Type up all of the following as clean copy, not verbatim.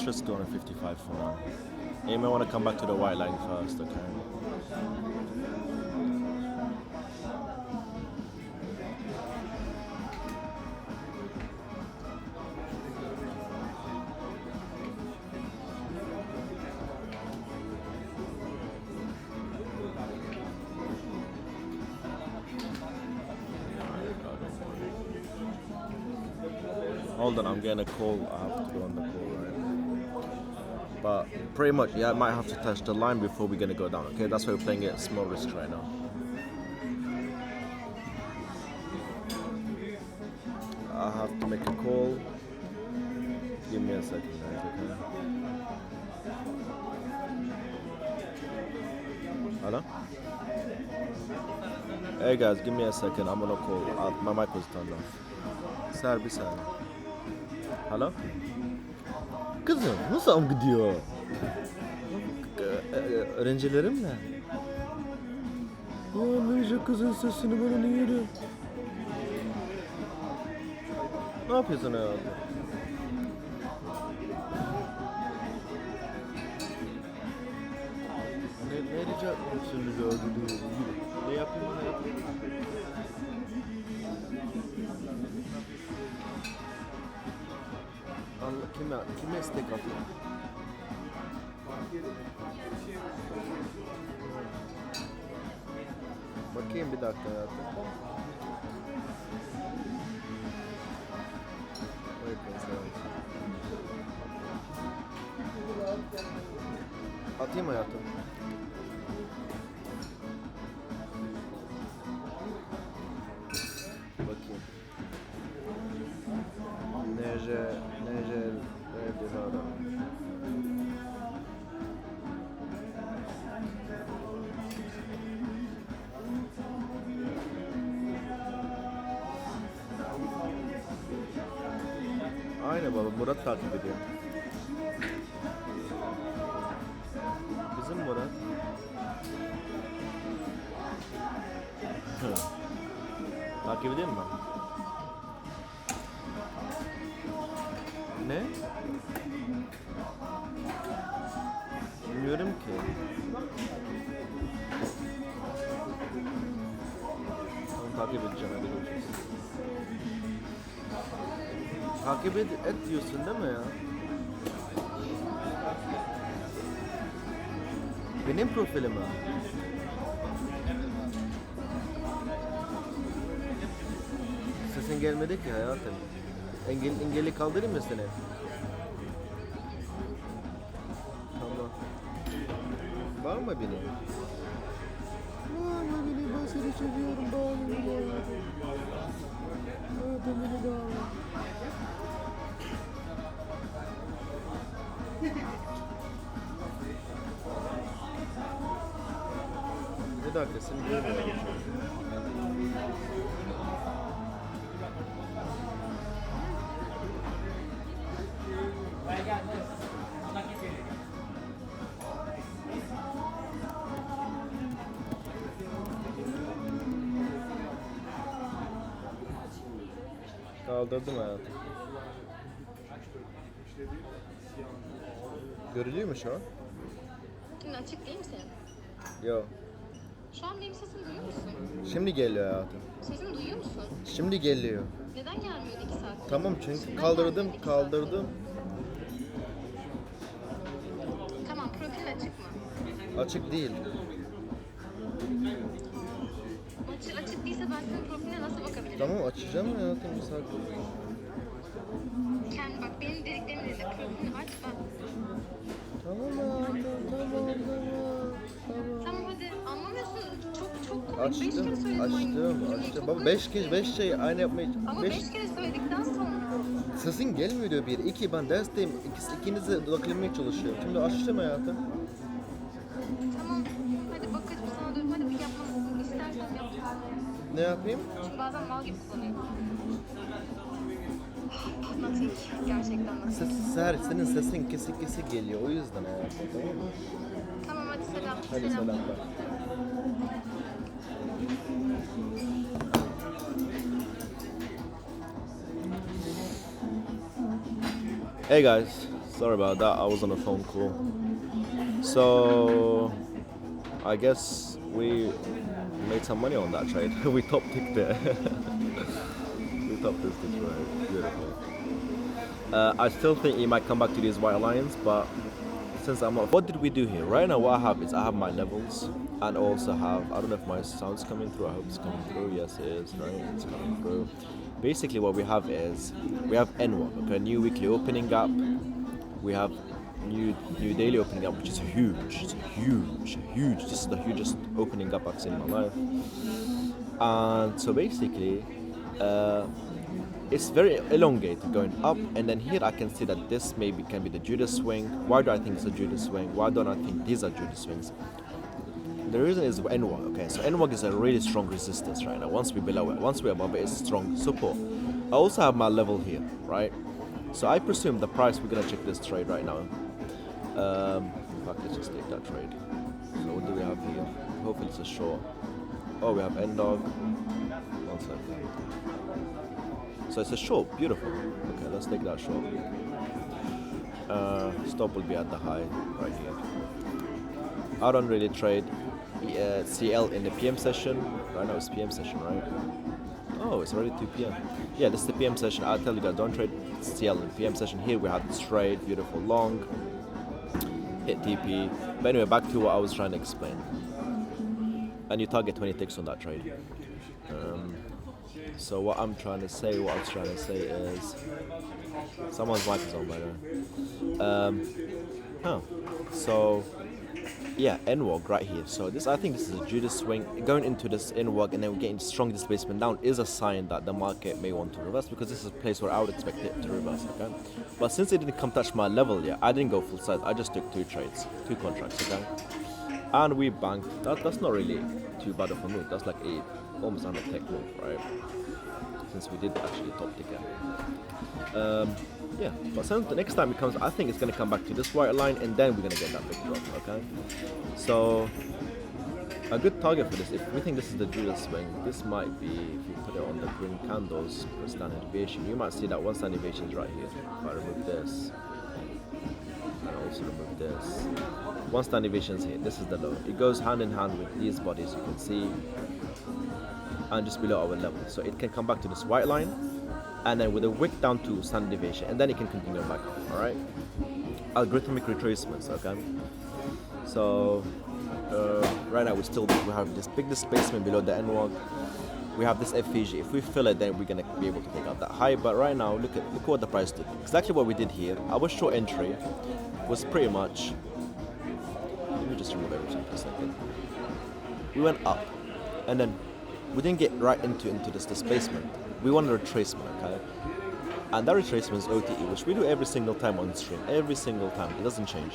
let's just go on a 55 for now. You may want to come back to the white line first, okay? Hold on, I'm getting a call. I have to go on the call, right? But pretty much, yeah, I might have to touch the line before we're gonna go down. Okay, that's why we're playing it small risk right now. I have to make a call. Give me a second, guys. Okay. Hello? Hey guys, give me a second. I'm on a call. My mic was turned off. Ser bir saniye. Alo? Kızım nasıl gidiyor? Öğrencilerimle. Ya Mecra kızın sesini bana yerim. Ne yapıyorsun hayatım? Ne rica etmişsin rica ediyorum. Ne yapayım ne yapayım? Kime istek atıyor? Bakayım bir dakika hayatım. Atayım hayatım. Bakayım. Neje Devara. Aynen baba, Murat takip ediyor. Bizim Murat. Takip edeyim mi? Ne? Bilmiyorum ki. Tamam, takip edeceğim, hadi görüşürüz. Takip et diyorsun değil mi ya? Benim profilime. Sesin gelmedi ki hayatım. Engeli kaldırayım mı seni? Tamam. Bağırma beni. Bağırma beni, ben seni seviyorum, bağırma beni. Beni bağırma. Bir dakika, seni görmüyorum. Kaldırdım hayatım. Görülüyor mu şu an? Şimdi açık değil mi senin? Yok. Şu an benim sesimi duyuyor musun? Şimdi geliyor hayatım. Sesimi duyuyor musun? Şimdi geliyor. Neden gelmiyor 2 saat? Tamam çünkü Neden kaldırdım. gelmiyor 2 saat? Tamam, profil açık mı? Açık değil. Açık değilse ben senin profiline nasıl bakabilirim? Tamam açacağım hayatım, bir sakin. Kendi bak, benim dediklerimi de profilini aç ben. Tamam hayatım, tamam. Tamam hadi, anlamıyorsun. Çok komik. 5 kere Açtım, söyledim aynı cümleyi. açtım. Çok Baba komik. 5 şey aynı yapmayı... Ama 5 kere söyledikten sonra. Sesin gelmiyor diyor bir. 2 ben dersteyim. İkinizi odaklanmaya çalışıyorum. Şimdi açtım hayatım. Tamam, hadi bakıcım sana diyorum. Hadi bir yapmasını istersen yap. Ne yapayım? Çünkü bazen mal gibi kullanıyorum. Patlatayım. Gerçekten nasıl? Senin sesin kesik geliyor. O yüzden hayatım, tamam mı? Tamam hadi selam. Hadi selamlar. Hey guys, Sorry about that. I was on a phone call. So I guess we made some money on that trade. We top ticked it. We top ticked the trade. Beautiful. I still think he might come back to these white lines, but since I'm not, what did we do here? Right now, what I have is I have my levels, and also have, I don't know if my sound's coming through. I hope it's coming through. Yes, it is. Right, it's coming through. Basically, what we have is we have N1, okay, new weekly opening gap. We have new daily opening gap, which is huge. It's huge. This is the hugest opening gap I've seen in my life. And so basically, it's very elongated going up, and then here I can see that this maybe can be the Judas swing. Why do I think it's a Judas swing? Why don't I think these are Judas swings? The reason is N1, okay? So N1 is a really strong resistance right now. Once we're below it, once we're above it, it's strong support. I also have my level here, right? So I presume the price, we're gonna check this trade right now. In fact, let's just take that trade. So what do we have here? Hopefully it's a short. Oh, we have end dog. 1 second. So it's a short, beautiful. Okay, let's take that short. Stop will be at the high right here. I don't really trade CL in the PM session. Right now it's PM session, right? Oh, it's already 2 p.m. Yeah, this is the PM session. I'll tell you guys, don't trade CL in the PM session. Here we had this trade, beautiful long, hit TP. But anyway, back to what I was trying to explain. And you target 20 ticks on that trade. So what I was trying to say is, someone's mic is on by now. So yeah, N-walk right here. So this, I think this is a Judas swing. Going into this N-walk and then we're getting strong displacement down is a sign that the market may want to reverse, because this is a place where I would expect it to reverse, okay? But since it didn't come touch my level yet, I didn't go full size. I just took 2 trades, 2 contracts, okay? And we banked. That's not really too bad of a move. That's like almost on a tech move, right? Since we did actually top ticket. Yeah, but since the next time it comes, I think it's going to come back to this white line, and then we're going to get that big drop, okay? So a good target for this, if we think this is the Judas swing, this might be, if you put it on the green candles for standard deviation, you might see that one standard deviation is right here. If I remove this, and also remove this, one standard deviation is here. This is the low. It goes hand in hand with these bodies, you can see, and just below our level. So it can come back to this white line, and then with a wick down to standard deviation, and then it can continue back up, alright? Algorithmic retracements, okay? So right now we have this big displacement below the N-walk. We have this FVG. If we fill it, then we're gonna be able to take out that high. But right now, look what the price did. Exactly what we did here. Our short entry was pretty much, let me just remove everything for a second. We went up, and then we didn't get right into this displacement. We want a retracement, okay? And that retracement is OTE, which we do every single time on stream. Every single time. It doesn't change.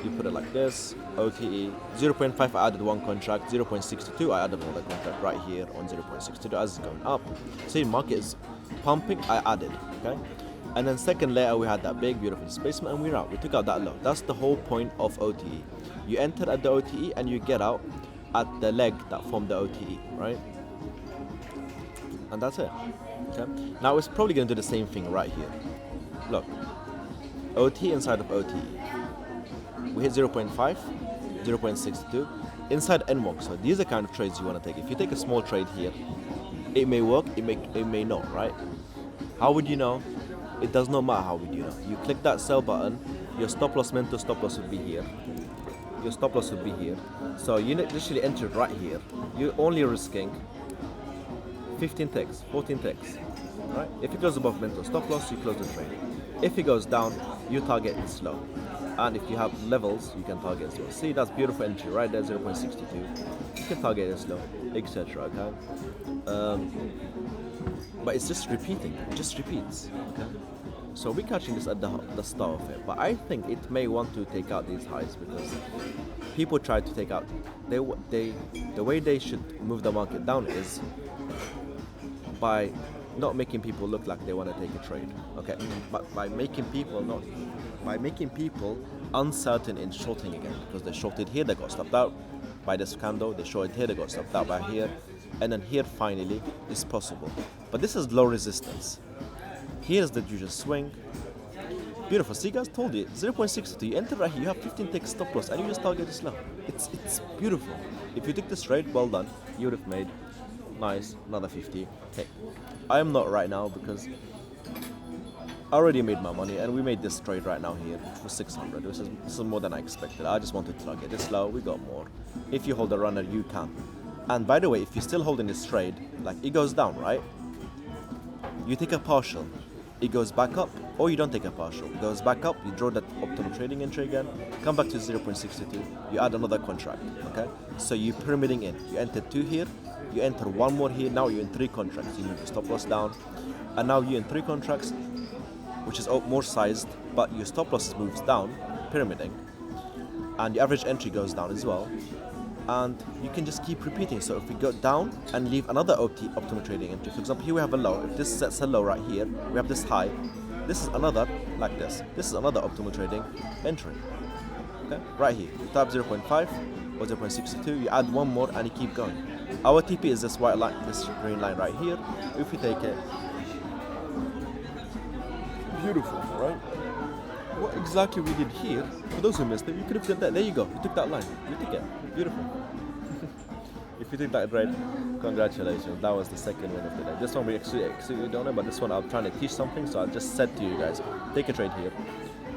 You put it like this, OTE. 0.5, I added 1 contract. 0.62, I added another contract right here on 0.62 as it's going up. See, market is pumping, I added, okay? And then second layer, we had that big, beautiful displacement, and we're out. We took out that low. That's the whole point of OTE. You enter at the OTE, and you get out at the leg that formed the OTE, right? And that's it. Okay. Now it's probably going to do the same thing right here. Look, OT inside of OTE. We hit 0.5, 0.62 inside N-walk. So these are the kind of trades you want to take. If you take a small trade here, it may work, it may not, right? How would you know? It does not matter how would you know. You click that sell button, your stop loss, mental stop loss would be here. Your stop loss would be here. So you literally entered right here. You're only risking 15 ticks, 14 ticks, right? If it goes above mental stop loss, you close the trade. If it goes down, you target it slow. And if you have levels, you can target it slow. See, that's beautiful entry right there, 0.62. You can target it slow, etc. Okay? But it's just repeating, it just repeats. Okay? So we're catching this at the start of it. But I think it may want to take out these highs, because people try to take out, the way they should move the market down is by not making people look like they want to take a trade, okay? But by making people uncertain in shorting again, because they shorted here, they got stopped out by this candle, they shorted here, they got stopped out by here, and then here finally is possible. But this is low resistance. Here's the Judas swing. Beautiful. See, guys, told you 0.62. You enter right here. You have 15 ticks stop loss, and you just target this low. It's beautiful. If you took this trade, well done. You would have made nice another 50. Okay, I am not right now because I already made my money, and we made this trade right now here for 600. This is more than I expected. I just wanted to target this low. We got more. If you hold a runner, you can. And by the way, if you're still holding this trade, like it goes down, right? You take a partial. It goes back up, or you don't take a partial. It goes back up, you draw that optimal trading entry again, come back to 0.62, you add another contract, okay? So you're pyramiding in. You enter 2 here, you enter 1 more here, now you're in 3 contracts. You move your stop loss down, and now you're in 3 contracts, which is more sized, but your stop loss moves down, pyramiding, and your average entry goes down as well. And you can just keep repeating. So if we go down and leave another optimal trading entry, for example, here we have a low. If this sets a low right here, we have this high. This is another, like this. This is another optimal trading entry. Okay, right here. You type 0.5 or 0.62, you add 1 more and you keep going. Our TP is this white line, this green line right here. If we take it, beautiful, right? What exactly we did here, for those who missed it, you could have done that. There you go. You took that line. You took it. Beautiful. If you took that right, congratulations. That was the second win of the day. This one we actually don't know, but this one I'm trying to teach something, so I just said to you guys, take a trade here.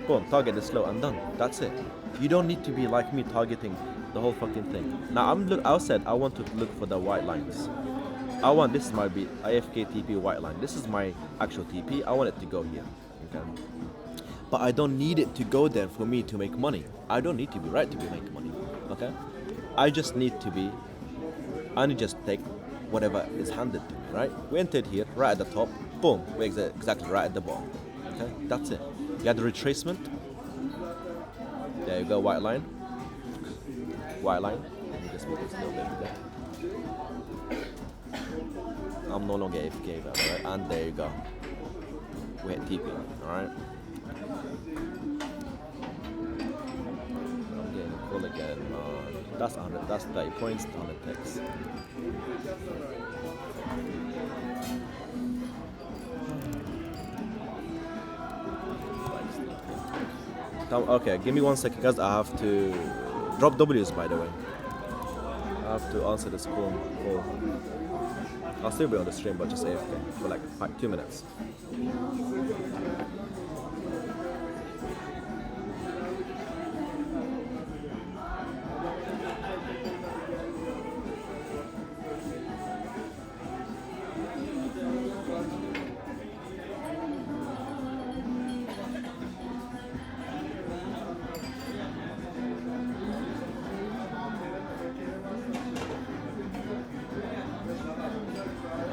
Boom, target this low and done. That's it. You don't need to be like me targeting the whole fucking thing. Now I said I want to look for the white lines. This is my IFK TP white line. This is my actual TP. I want it to go here. Okay. But I don't need it to go there for me to make money. I don't need to be right to be making money. Okay? I just need to just take whatever is handed to me, right? We entered here, right at the top. Boom. We're exactly right at the bottom. Okay? That's it. You had the retracement. There you go, white line. White line. Let me just move this a little bit there. I'm no longer AFK, right? And there you go. We hit TP, alright? I'm getting a call again, that's 100, that's 30 points, 100 ticks. Okay, give me 1 second, guys. I have to drop W's, by the way. I have to answer this call. I'll still be on the stream, but just AFK for like 2 minutes.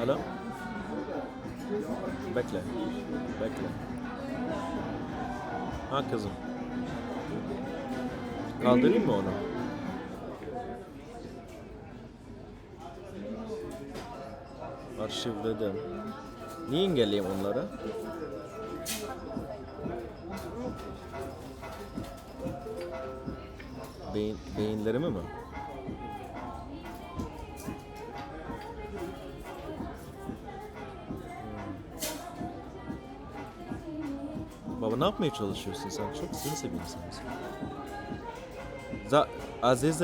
Alo? Bekle. Ha kızım. Kaldırayım mı onu? Arşivledim. Niye engelleyeyim onları? Beyinlerimi mi? Baba ne yapmaya çalışıyorsun sen? Çok sinsi bir insansın. Aziz.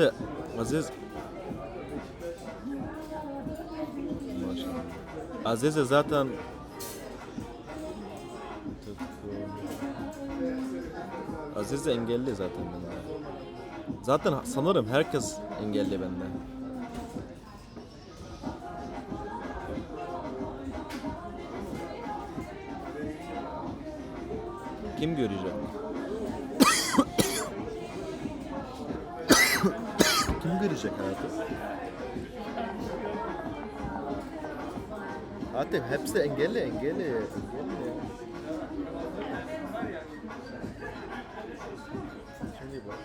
Aziz zaten Aziz engelli zaten benden. Zaten sanırım herkes engelli benden. Kim görecek? Kim görecek hayatım? Hatem hepsi engelli. Şimdi bak.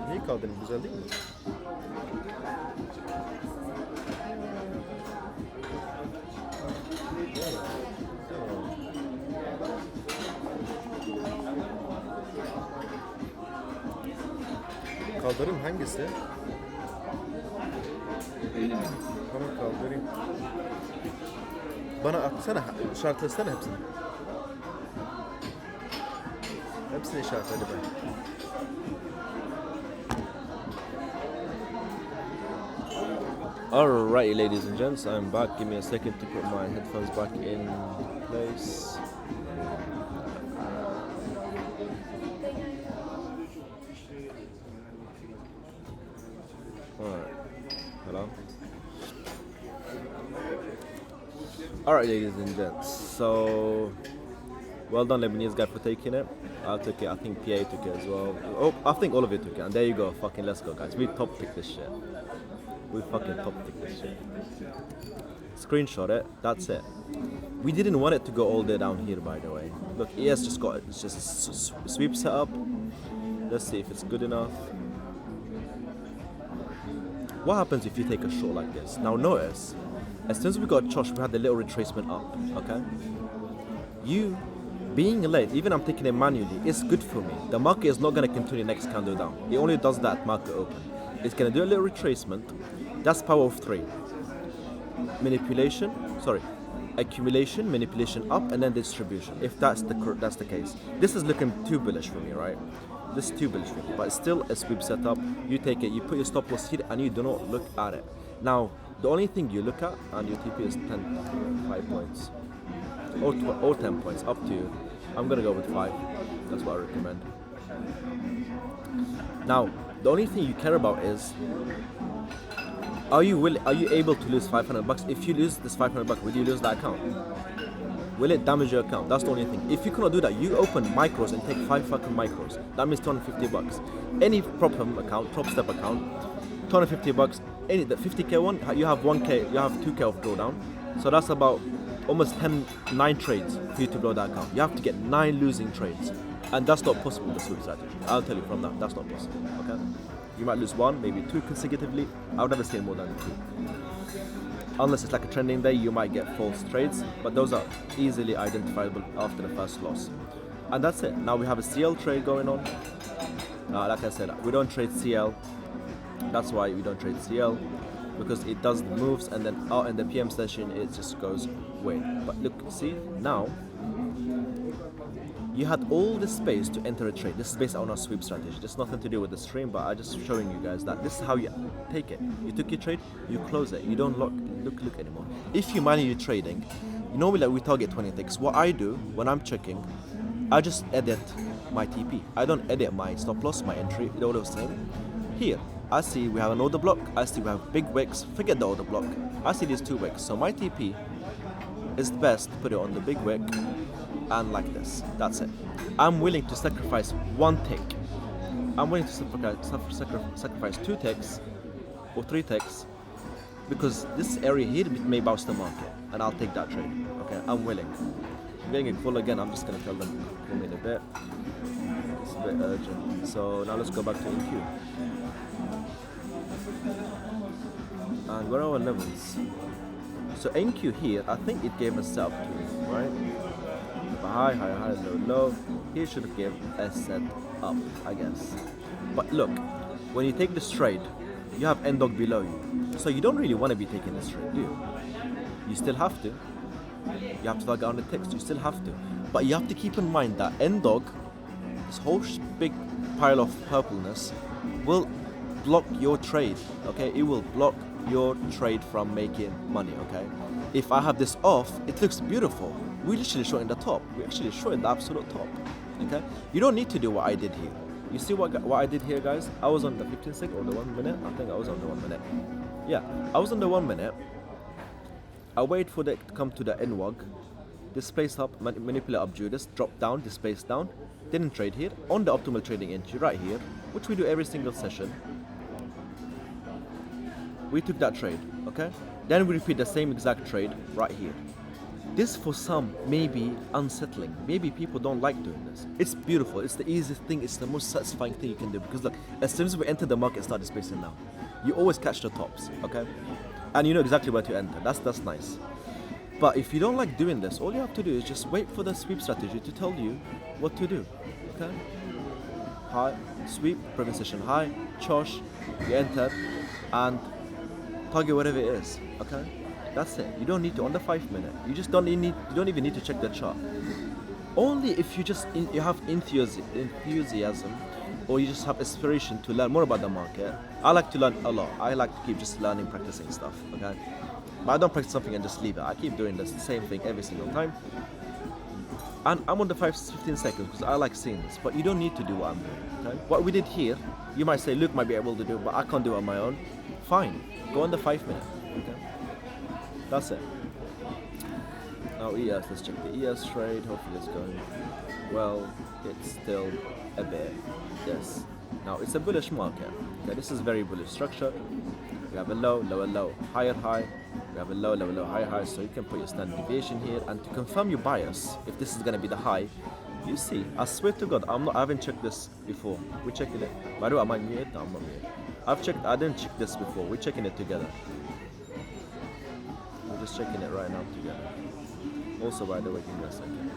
Niye kaldın? Güzel değil mi? Kaldırayım hangisi? Tamam kaldırayım. Bana atsana, işaretlesene hepsini. Hepsini işaretledi ben. Alright, ladies and gents, I'm back. Give me a second to put my headphones back in place. Alright, hello. Alright, ladies and gents, so well done, Lebanese guy, for taking it. I took it, I think PA took it as well. Oh, I think all of you took it, and there you go. Fucking let's go, guys. We top picked this shit. We fucking top picked this shit. Screenshot it, that's it. We didn't want it to go all the way down here, by the way. Look, ES just got it. It's just sweep setup. Let's see if it's good enough. What happens if you take a shot like this? Now notice, as soon as we got Josh, we had the little retracement up, okay? You being late, even I'm taking it manually, it's good for me. The market is not going to continue next candle down. It only does that market open. It's going to do a little retracement. That's power of 3. Accumulation, manipulation up, and then distribution, if that's the case. This is looking too bullish for me, right? This is too bullish for me, but it's still a sweep setup. You take it, you put your stop loss here, and you do not look at it. Now, the only thing you look at, and your TP is 5 points. Or 10 points, up to you. I'm gonna go with 5. That's what I recommend. Now, the only thing you care about is, are you able to lose $500? If you lose this $500, will you lose that account? Will it damage your account? That's the only thing. If you cannot do that, you open micros and take 5 fucking micros. That means $250. Any prop account, prop step account, $250. Any the 50k one, you have 1k, you have 2k of drawdown. So that's about almost 9 trades for you to blow that account. You have to get 9 losing trades, and that's not possible with the sweep strategy. I'll tell you from now, that's not possible. Okay, you might lose 1, maybe 2 consecutively. I would never say more than 2, unless it's like a trending day. You might get false trades, but those are easily identifiable after the first loss, and that's it. Now we have a CL trade going on. Like I said, we don't trade CL. That's why we don't trade CL, because it does the moves, and then out in the PM session it just goes weird. But look, see, now you had all this space to enter a trade. This is based on our sweep strategy. There's nothing to do with the stream, but I'm just showing you guys that this is how you take it. You took your trade, you close it. You don't look anymore. If you're manually trading, normally we target 20 ticks. What I do when I'm checking, I just edit my TP. I don't edit my stop loss, my entry, all the same. Here, I see we have an order block. I see we have big wicks. Forget the order block. I see these 2 wicks. So my TP is best to put it on the big wick, and like this. That's it. I'm willing to sacrifice 1 tick. I'm willing to sacrifice 2 ticks or 3 ticks, because this area here may bounce the market, and I'll take that trade. Okay, I'm willing. I'm getting it full again. I'm just gonna tell them call me in a bit. It's a bit urgent. So now let's go back to NQ. And where are our levels? So NQ here, I think it gave a setup to, right? High, low, low. Here should have give a set up, I guess. But look, when you take this trade, you have end dog below you. So you don't really want to be taking this trade, do you? You still have to. You have to target on the text, you still have to. But you have to keep in mind that end dog, this whole big pile of purpleness, will block your trade, okay? It will block your trade from making money, okay? If I have this off, it looks beautiful. We literally short in the top. We actually short in the absolute top, okay? You don't need to do what I did here. You see what I did here, guys? I was on the 15 sec or the 1 minute. I think I was on the 1 minute. Yeah, I was on the 1 minute. I wait for it to come to the NWAG. Displace up, manipulate up Judas, drop down, displace down. Didn't trade here. On the optimal trading entry right here, which we do every single session. We took that trade, okay? Then we repeat the same exact trade right here. This for some may be unsettling. Maybe people don't like doing this. It's beautiful. It's the easiest thing. It's the most satisfying thing you can do, because look, as soon as we enter the market, start displacing now. You always catch the tops, okay? And you know exactly where to enter. That's nice. But if you don't like doing this, all you have to do is just wait for the sweep strategy to tell you what to do, okay? high, sweep, previous session high, chosh, you enter, and target whatever it is. Okay, that's it. You don't need to on the 5 minute. You just don't need. You don't even need to check the chart. Only if you just you have enthusiasm, or you just have aspiration to learn more about the market. I like to learn a lot. I like to keep just learning, practicing stuff. Okay, but I don't practice something and just leave it. I keep doing the same thing every single time. And I'm on the 15 seconds because I like seeing this, but you don't need to do what I'm doing. Okay? What we did here, you might say Luke might be able to do, but I can't do it on my own. Fine, go on the 5 minute. Okay, that's it. Now ES, let's check the ES trade. Hopefully it's going well. It's still a bit. Yes. Now it's a bullish market. Okay, this is very bullish structure. We have a low, lower low, higher high. We have a low, lower low, higher high. So you can put your standard deviation here, and to confirm your bias, if this is gonna be the high, you see. I swear to God, I haven't checked this before. We're checking it. By the way, am I muted? No, I'm not muted. I've checked. I didn't check this before. We're checking it together. We're just checking it right now together. Also, by the way, give me a second.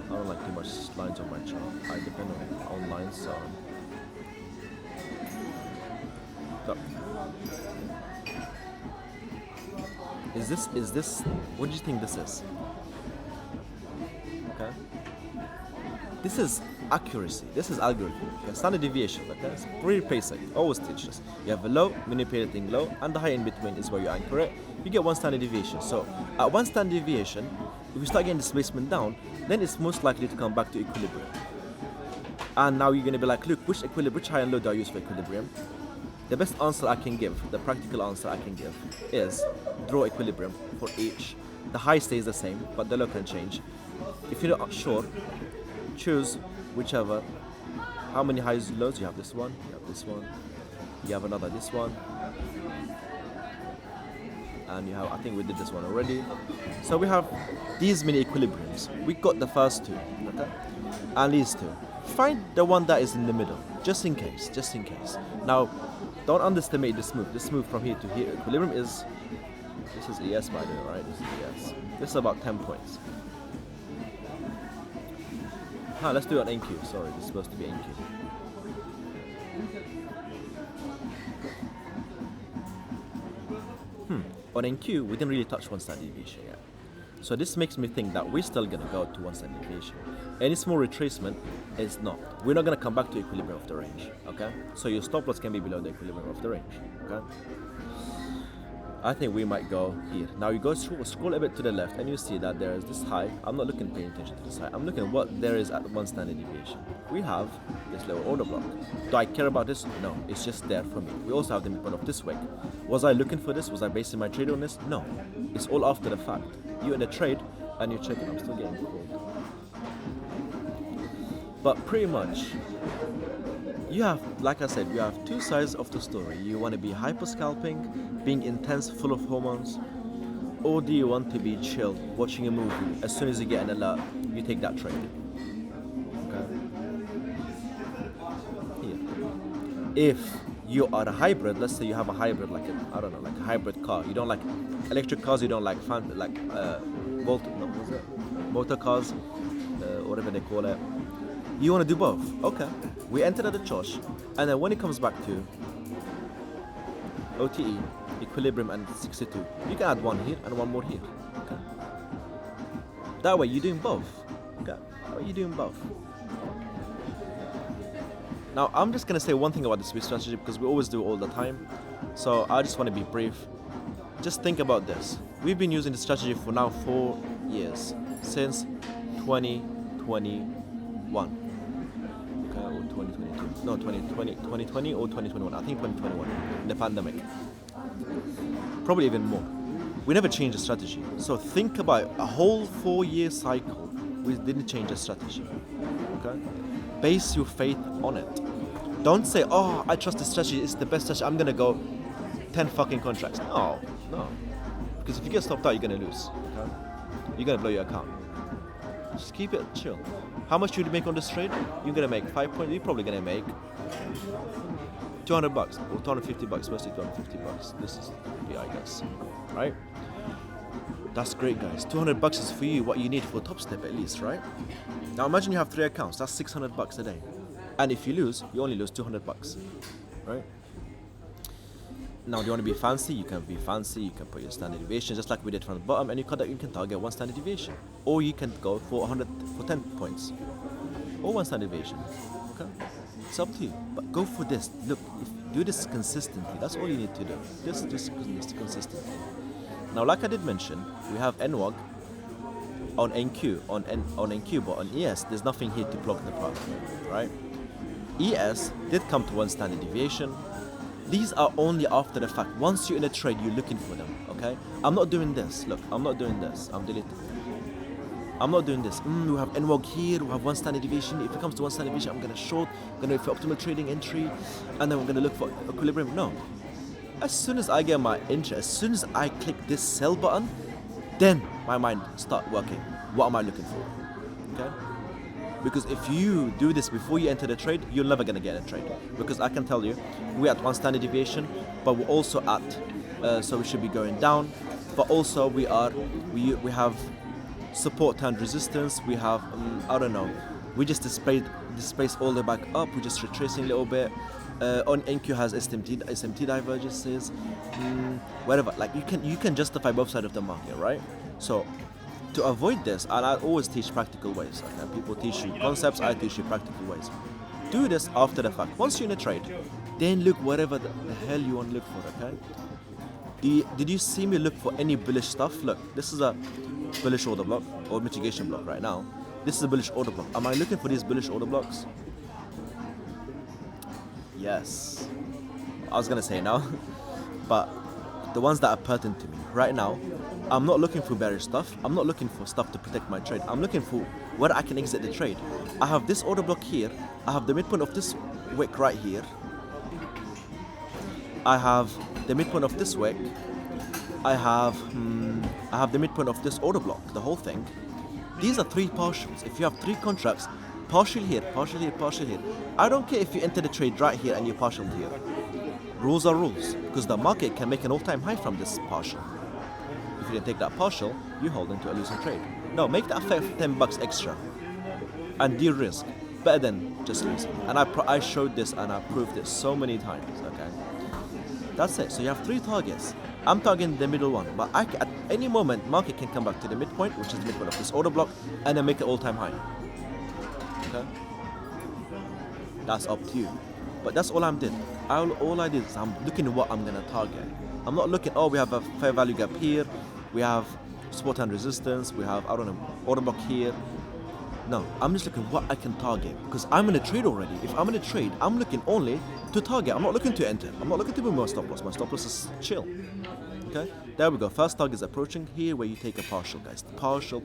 I don't like too much lines on my chart. I depend on lines, so. Is this, what do you think this is? Okay. This is accuracy. This is algorithm. Okay? Standard deviation. Okay? It's pretty basic. Always teach this. You have a low, manipulating low, and the high in between is where you anchor it. You get one standard deviation. So at one standard deviation, if you start getting displacement down, then it's most likely to come back to equilibrium. And now you're going to be like, look, which high and low do I use for equilibrium? The best answer I can give, the practical answer I can give, is draw equilibrium for each. The high stays the same, but the low can change. If you're not sure, choose whichever. How many highs and lows? You have this one, you have this one, you have another this one, and you have, I think we did this one already. So we have these many equilibriums. We got the first two, okay? And these two. Find the one that is in the middle, just in case, just in case. Now, don't underestimate this move. This move from here to here, equilibrium is, this is ES by the way, right? This is ES. This is about 10 points. Let's do it on NQ. Sorry, this is supposed to be NQ. On NQ, we didn't really touch one standard deviation yet. So this makes me think that we're still gonna go to one standard deviation. Any small retracement is not. We're not gonna come back to equilibrium of the range, okay? So your stop loss can be below the equilibrium of the range, okay? I think we might go here. Now you go scroll a bit to the left and you see that there is this high. I'm not looking paying attention to this high. I'm looking at what there is at one standard deviation. We have this lower order block. Do I care about this? No, it's just there for me. We also have the midpoint of this wick. Was I looking for this? Was I basing my trade on this? No. It's all after the fact. You in a trade and you're checking. I'm still getting cold. But pretty much, you have, like I said, you have two sides of the story. You want to be hyper scalping, being intense, full of hormones, or do you want to be chill, watching a movie? As soon as you get an alert, you take that trade. Okay. Here. If you are a hybrid, let's say you have a hybrid, like I don't know, like a hybrid car. You don't like electric cars. You don't like motor cars, whatever they call it. You want to do both. Okay. We entered at the chosh, and then when it comes back to OTE, equilibrium, and 62, you can add one here and one more here. Okay. That way you're doing both. Okay. That way you're doing both. Now I'm just gonna say one thing about the sweep strategy because we always do it all the time. So I just want to be brief. Just think about this. We've been using this strategy for now 4 years, since 2021. Or 2022. No, 2020 or 2021. I think 2021, the pandemic. Probably even more. We never changed the strategy. So think about a whole 4-year cycle. We didn't change the strategy. Okay? Base your faith on it. Don't say, oh, I trust the strategy. It's the best strategy. I'm gonna go 10 fucking contracts. No. Because if you get stopped out, you're gonna lose. Okay? You're gonna blow your account. Just keep it chill. How much do you make on this trade? You're gonna make 5 points. You're probably gonna make $200 or $250, mostly $250. This is the I guess, right? That's great, guys. 200 bucks is for you what you need for top step at least, right? Now imagine you have 3 accounts. That's 600 bucks a day. And if you lose, you only lose 200 bucks, right? Now, do you want to be fancy? You can be fancy. You can put your standard deviation just like we did from the bottom, and you can target 1 standard deviation, or you can go for 100 for 10 points, or 1 standard deviation. Okay, it's up to you. But go for this. Look, do this consistently. That's all you need to do. Just consistently. Now, like I did mention, we have NWAG on NQ, on NQ, but on ES, there's nothing here to block the path, right? ES did come to 1 standard deviation. These are only after the fact. Once you're in a trade, you're looking for them, okay? I'm not doing this. Look, I'm not doing this. I'm deleting. I'm not doing this. We have NWAG here. We have 1 standard deviation. If it comes to 1 standard deviation, I'm going to short. I'm going to look for optimal trading entry. And then we're going to look for equilibrium. No. As soon as I get my entry, as soon as I click this sell button, then my mind start working. What am I looking for? Okay? Because if you do this before you enter the trade, you're never going to get a trade. Because I can tell you, we're at 1 standard deviation, but we're also at, so we should be going down. But also we have support turned resistance. We have, I don't know, we just displayed all the way back up. We're just retracing a little bit. On NQ has SMT divergences, whatever. Like you can justify both sides of the market, right? So to avoid this, and I always teach practical ways. Okay? People teach you concepts, I teach you practical ways. Do this after the fact. Once you're in a trade, then look whatever the hell you want to look for, okay? Did you see me look for any bullish stuff? Look, this is a bullish order block, or mitigation block right now. This is a bullish order block. Am I looking for these bullish order blocks? Yes. I was going to say no, but the ones that are pertinent to me right now, I'm not looking for bearish stuff. I'm not looking for stuff to protect my trade. I'm looking for where I can exit the trade. I have this order block here. I have the midpoint of this wick right here. I have the midpoint of this wick. I have the midpoint of this order block, the whole thing. These are 3 partials. If you have 3 contracts, partial here, partial here, partial here. I don't care if you enter the trade right here and you're partial here. Rules are rules, because the market can make an all-time high from this partial. If you didn't take that partial, you hold into a losing trade. No, make that 10 bucks extra and de-risk, better than just losing. And I showed this and I proved it so many times, okay? That's it. So you have 3 targets. I'm targeting the middle one, but at any moment, market can come back to the midpoint, which is the midpoint of this order block, and then make an all-time high. Okay? That's up to you. But that's all I did. All I did is I'm looking at what I'm going to target. I'm not looking, we have a fair value gap here. We have support and resistance. We have, I don't know, order block here. No, I'm just looking what I can target. Because I'm in a trade already. If I'm in a trade, I'm looking only to target. I'm not looking to enter. I'm not looking to move my stop loss. My stop loss is chill. Okay? There we go. First target is approaching here where you take a partial, guys. Partial.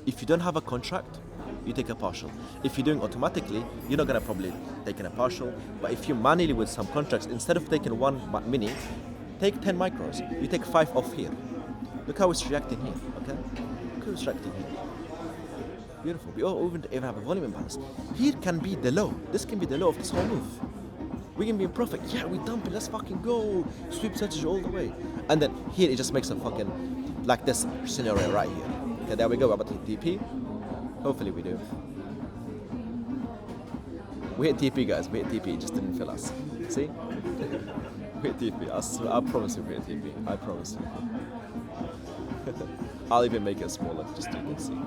If you don't have a contract, you take a partial. If you're doing automatically, you're not going to probably take in a partial. But if you manually with some contracts, instead of taking 1 mini, take 10 micros. You take 5 off here. Look how it's reacting here, okay? Look how it's reacting here. Beautiful. We even have a volume imbalance. Here can be the low. This can be the low of this whole move. We can be in profit. Yeah, we dump it. Let's fucking go. Sweep strategy all the way. And then here it just makes a fucking, like this scenario right here. Okay, there we go. We're about to hit TP. Hopefully we do. We hit TP, guys. We hit TP. It just didn't fill us. See? We hit TP. I promise you we hit TP. I promise you. I'll even make it smaller just so you can see.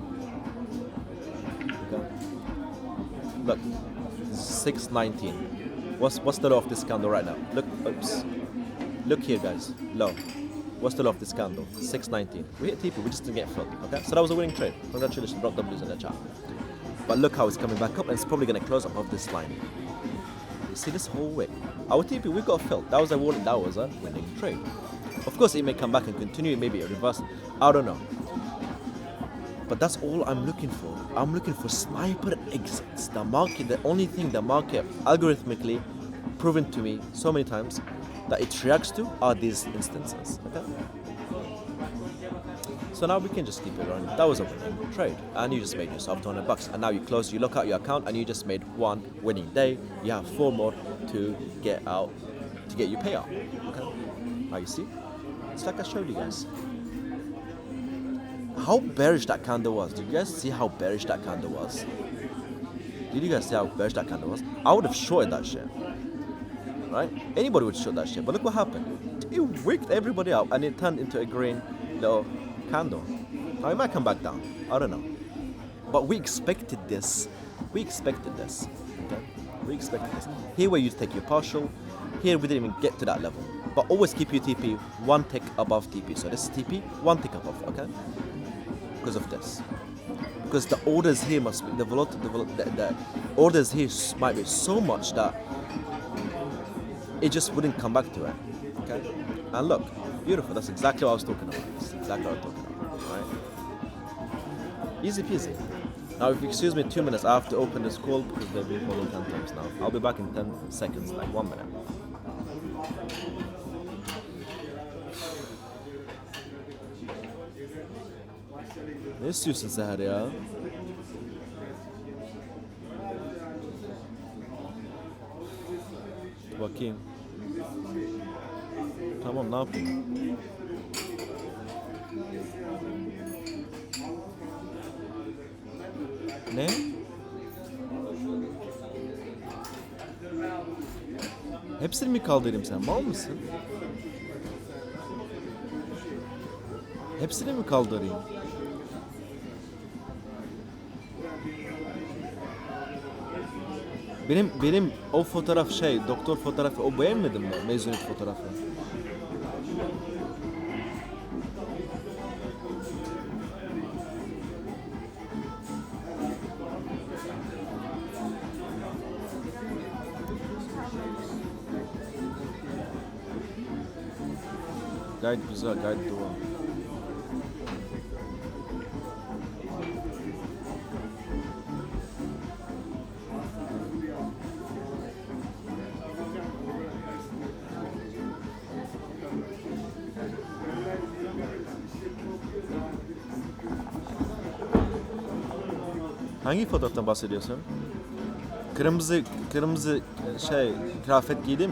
Okay. Look, 619. What's the low of this candle right now? Look, oops. Look here, guys. Low. What's the low of this candle? 619. We hit TP, we just didn't get filled. Okay, so that was a winning trade. Congratulations, drop W's in the chat. But look how it's coming back up, and it's probably gonna close above this line. You see this whole way. Our TP, we got filled. That was a winning trade. Of course, it may come back and continue. Maybe a reverse. I don't know. But that's all I'm looking for. I'm looking for sniper exits. The market, the only thing the market algorithmically proven to me so many times that it reacts to are these instances. Okay. So now we can just keep it running. That was a winning trade, and you just made yourself 200 bucks. And now you look out your account, and you just made 1 winning day. You have 4 more to get you payout. Okay. Now you see, it's like I showed you guys. how bearish that candle was. Did you guys see how bearish that candle was? Did you guys see how bearish that candle was? I would have shorted that shit. Right? Anybody would short that shit. But look what happened. It wicked everybody up and it turned into a green little candle. Now it might come back down. I don't know. But we expected this. We expected this. Okay? We expected this. Here where you take your partial. Here we didn't even get to that level. But always keep your TP one tick above TP. So this is TP, one tick above, okay? Because of this. Because the orders here must be, the orders here might be so much that it just wouldn't come back to it, okay? And look, beautiful, that's exactly what I was talking about. That's exactly what I was talking about, right? Easy peasy. Now, if you excuse me 2 minutes, I have to open this call because they've been calling 10 times now. I'll be back in 10 seconds, like 1 minute. Ne istiyorsun Seher ya? Bakayım. Tamam, ne yapayım? Ne? Hepsini mi kaldırayım sen? Mal mısın? Hepsini mi kaldırayım? Benim o fotoğraf doktor fotoğrafı o beğenmedin mi? Mezuniyet fotoğrafı. Gayet güzel, gayet doğal. Hangi fotoğraftan bahsediyorsun? Kırmızı kıyafet giydim.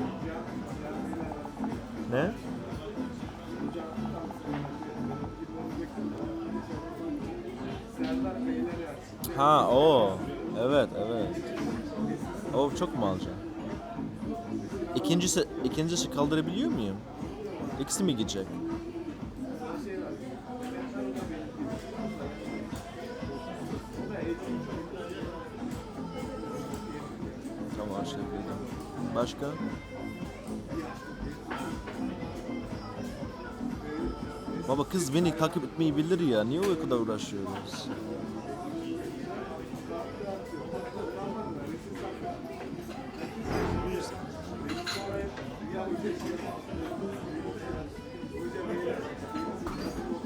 Ne? Ha o. Evet. O çok mu alacağım? İkincisi kaldırabiliyor muyum? İkisi mi gidecek? Tamam, şey yapayım. Başka? Baba kız beni takip etmeyi bilir ya. Niye o kadar uğraşıyoruz?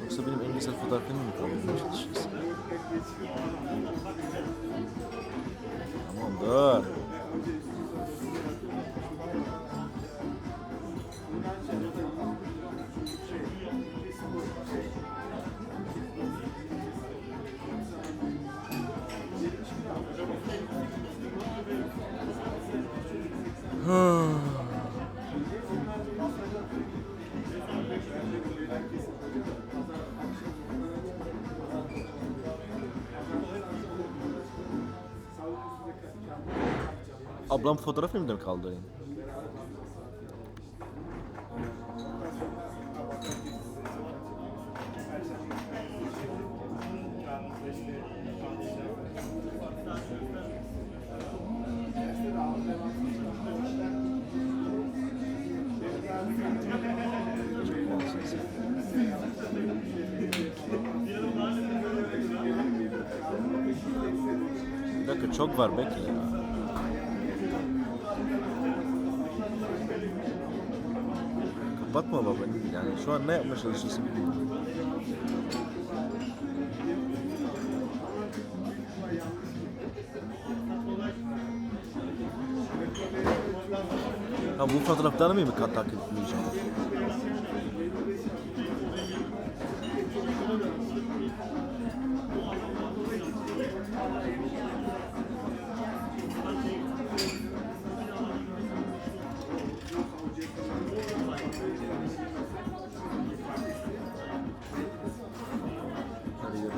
Yoksa benim en güzel fotoğrafını mı kaldırmaya çalışıyorsun? Tamam dur. Ablam fotoğraf mı kaldırayım? Bir dakika, çok var, bekle ya. Kapatma baba, yani şu an ne yapmaya çalışıyorsun bilmiyorum. Ha, bu fotoğraflarını mı takip etmeyeceğim? Hadi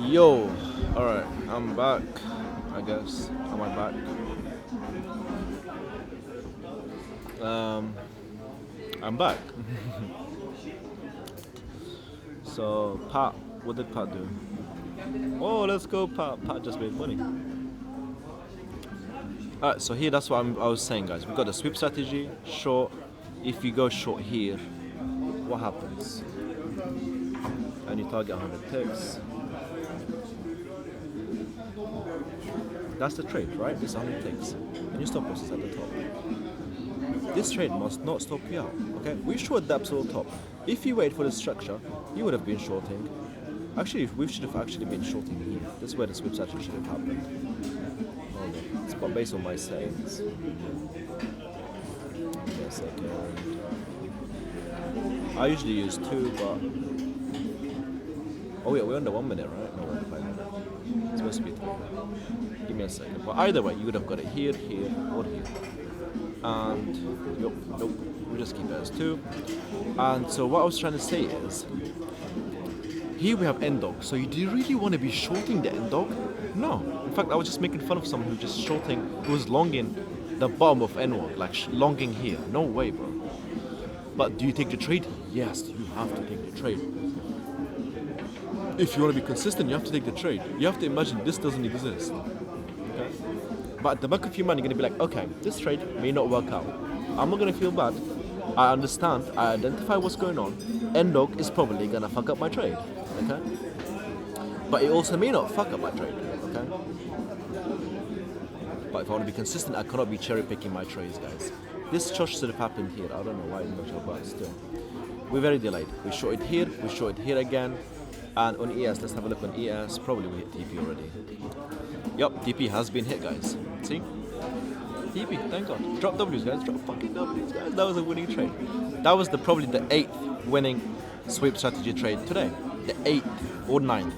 Yo, alright, I'm back, I guess. Am I back? I'm back. So, Pat, what did Pat do? Oh, let's go, Pat. Pat just made money. Alright, so here, that's what I was saying, guys. We've got the sweep strategy, short. If you go short here, what happens? And you target 100 ticks. That's the trade, right? It's 100 ticks. And your stop loss is at the top. This trade must not stop you out, okay? We short the absolute top. If you wait for the structure, you would have been shorting. Actually, we should have actually been shorting here. This is where the sweep strategy should have happened. Hold on. It's based on my settings. Give me a second. I usually use 2, but... Oh yeah, we're under 1 minute, right? No, we're under 5 minutes. It's supposed to be 3. Give me a second. But either way, you would have got it here, here, or here. And nope, we just keep it as 2. And so what I was trying to say is, here we have end dog. So do you really want to be shorting the end dog? No. In fact, I was just making fun of someone who just shorting, who was longing the bottom of end dog, like longing here. No way, bro. But do you take the trade? Yes, you have to take the trade. If you want to be consistent, you have to take the trade. You have to imagine this doesn't exist. Okay? But at the back of your mind, you're going to be like, okay, this trade may not work out. I'm not going to feel bad. I understand. I identify what's going on. End dog is probably going to fuck up my trade. Okay? But it also may not fuck up my trade. Okay? But if I want to be consistent, I cannot be cherry picking my trades, guys. This chosh should have happened here. I don't know why it's not sure, but still. We're very delayed. We shorted here. We shorted here again. And on ES, let's have a look on ES. Probably we hit TP already. Yup, TP has been hit, guys. See? TP, thank God. Drop W's, guys. Drop fucking W's, guys. That was a winning trade. That was probably the 8th winning sweep strategy trade today. The 8th or 9th.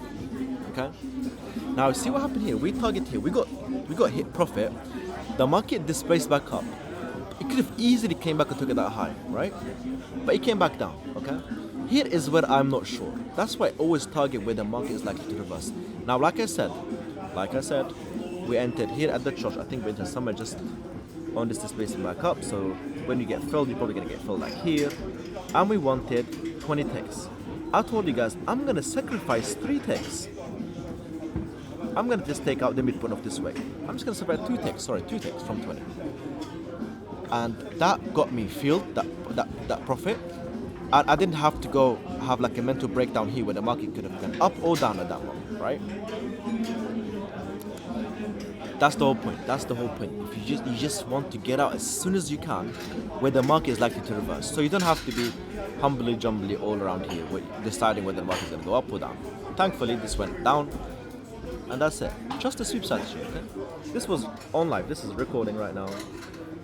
Okay? Now, see what happened here. We target here. We got hit profit. The market displaced back up. It could have easily came back and took it that high, right? But it came back down, okay? Here is where I'm not sure. That's why I always target where the market is likely to reverse. Now, like I said, we entered here at the church. I think we entered somewhere just on this displacement back up. So when you get filled, you're probably gonna get filled like here. And we wanted 20 ticks. I told you guys, I'm gonna sacrifice 3 ticks. I'm gonna just take out the midpoint of this way. I'm just gonna separate 2 ticks from 20. And that got me filled, that profit. And I didn't have to go have like a mental breakdown here where the market could have gone up or down at that moment, right? That's the whole point. If you just want to get out as soon as you can, where the market is likely to reverse. So you don't have to be humbly jumbly all around here, deciding whether the market is going to go up or down. Thankfully, this went down, and that's it. Just a sweep strategy. Okay? This was on live. This is recording right now.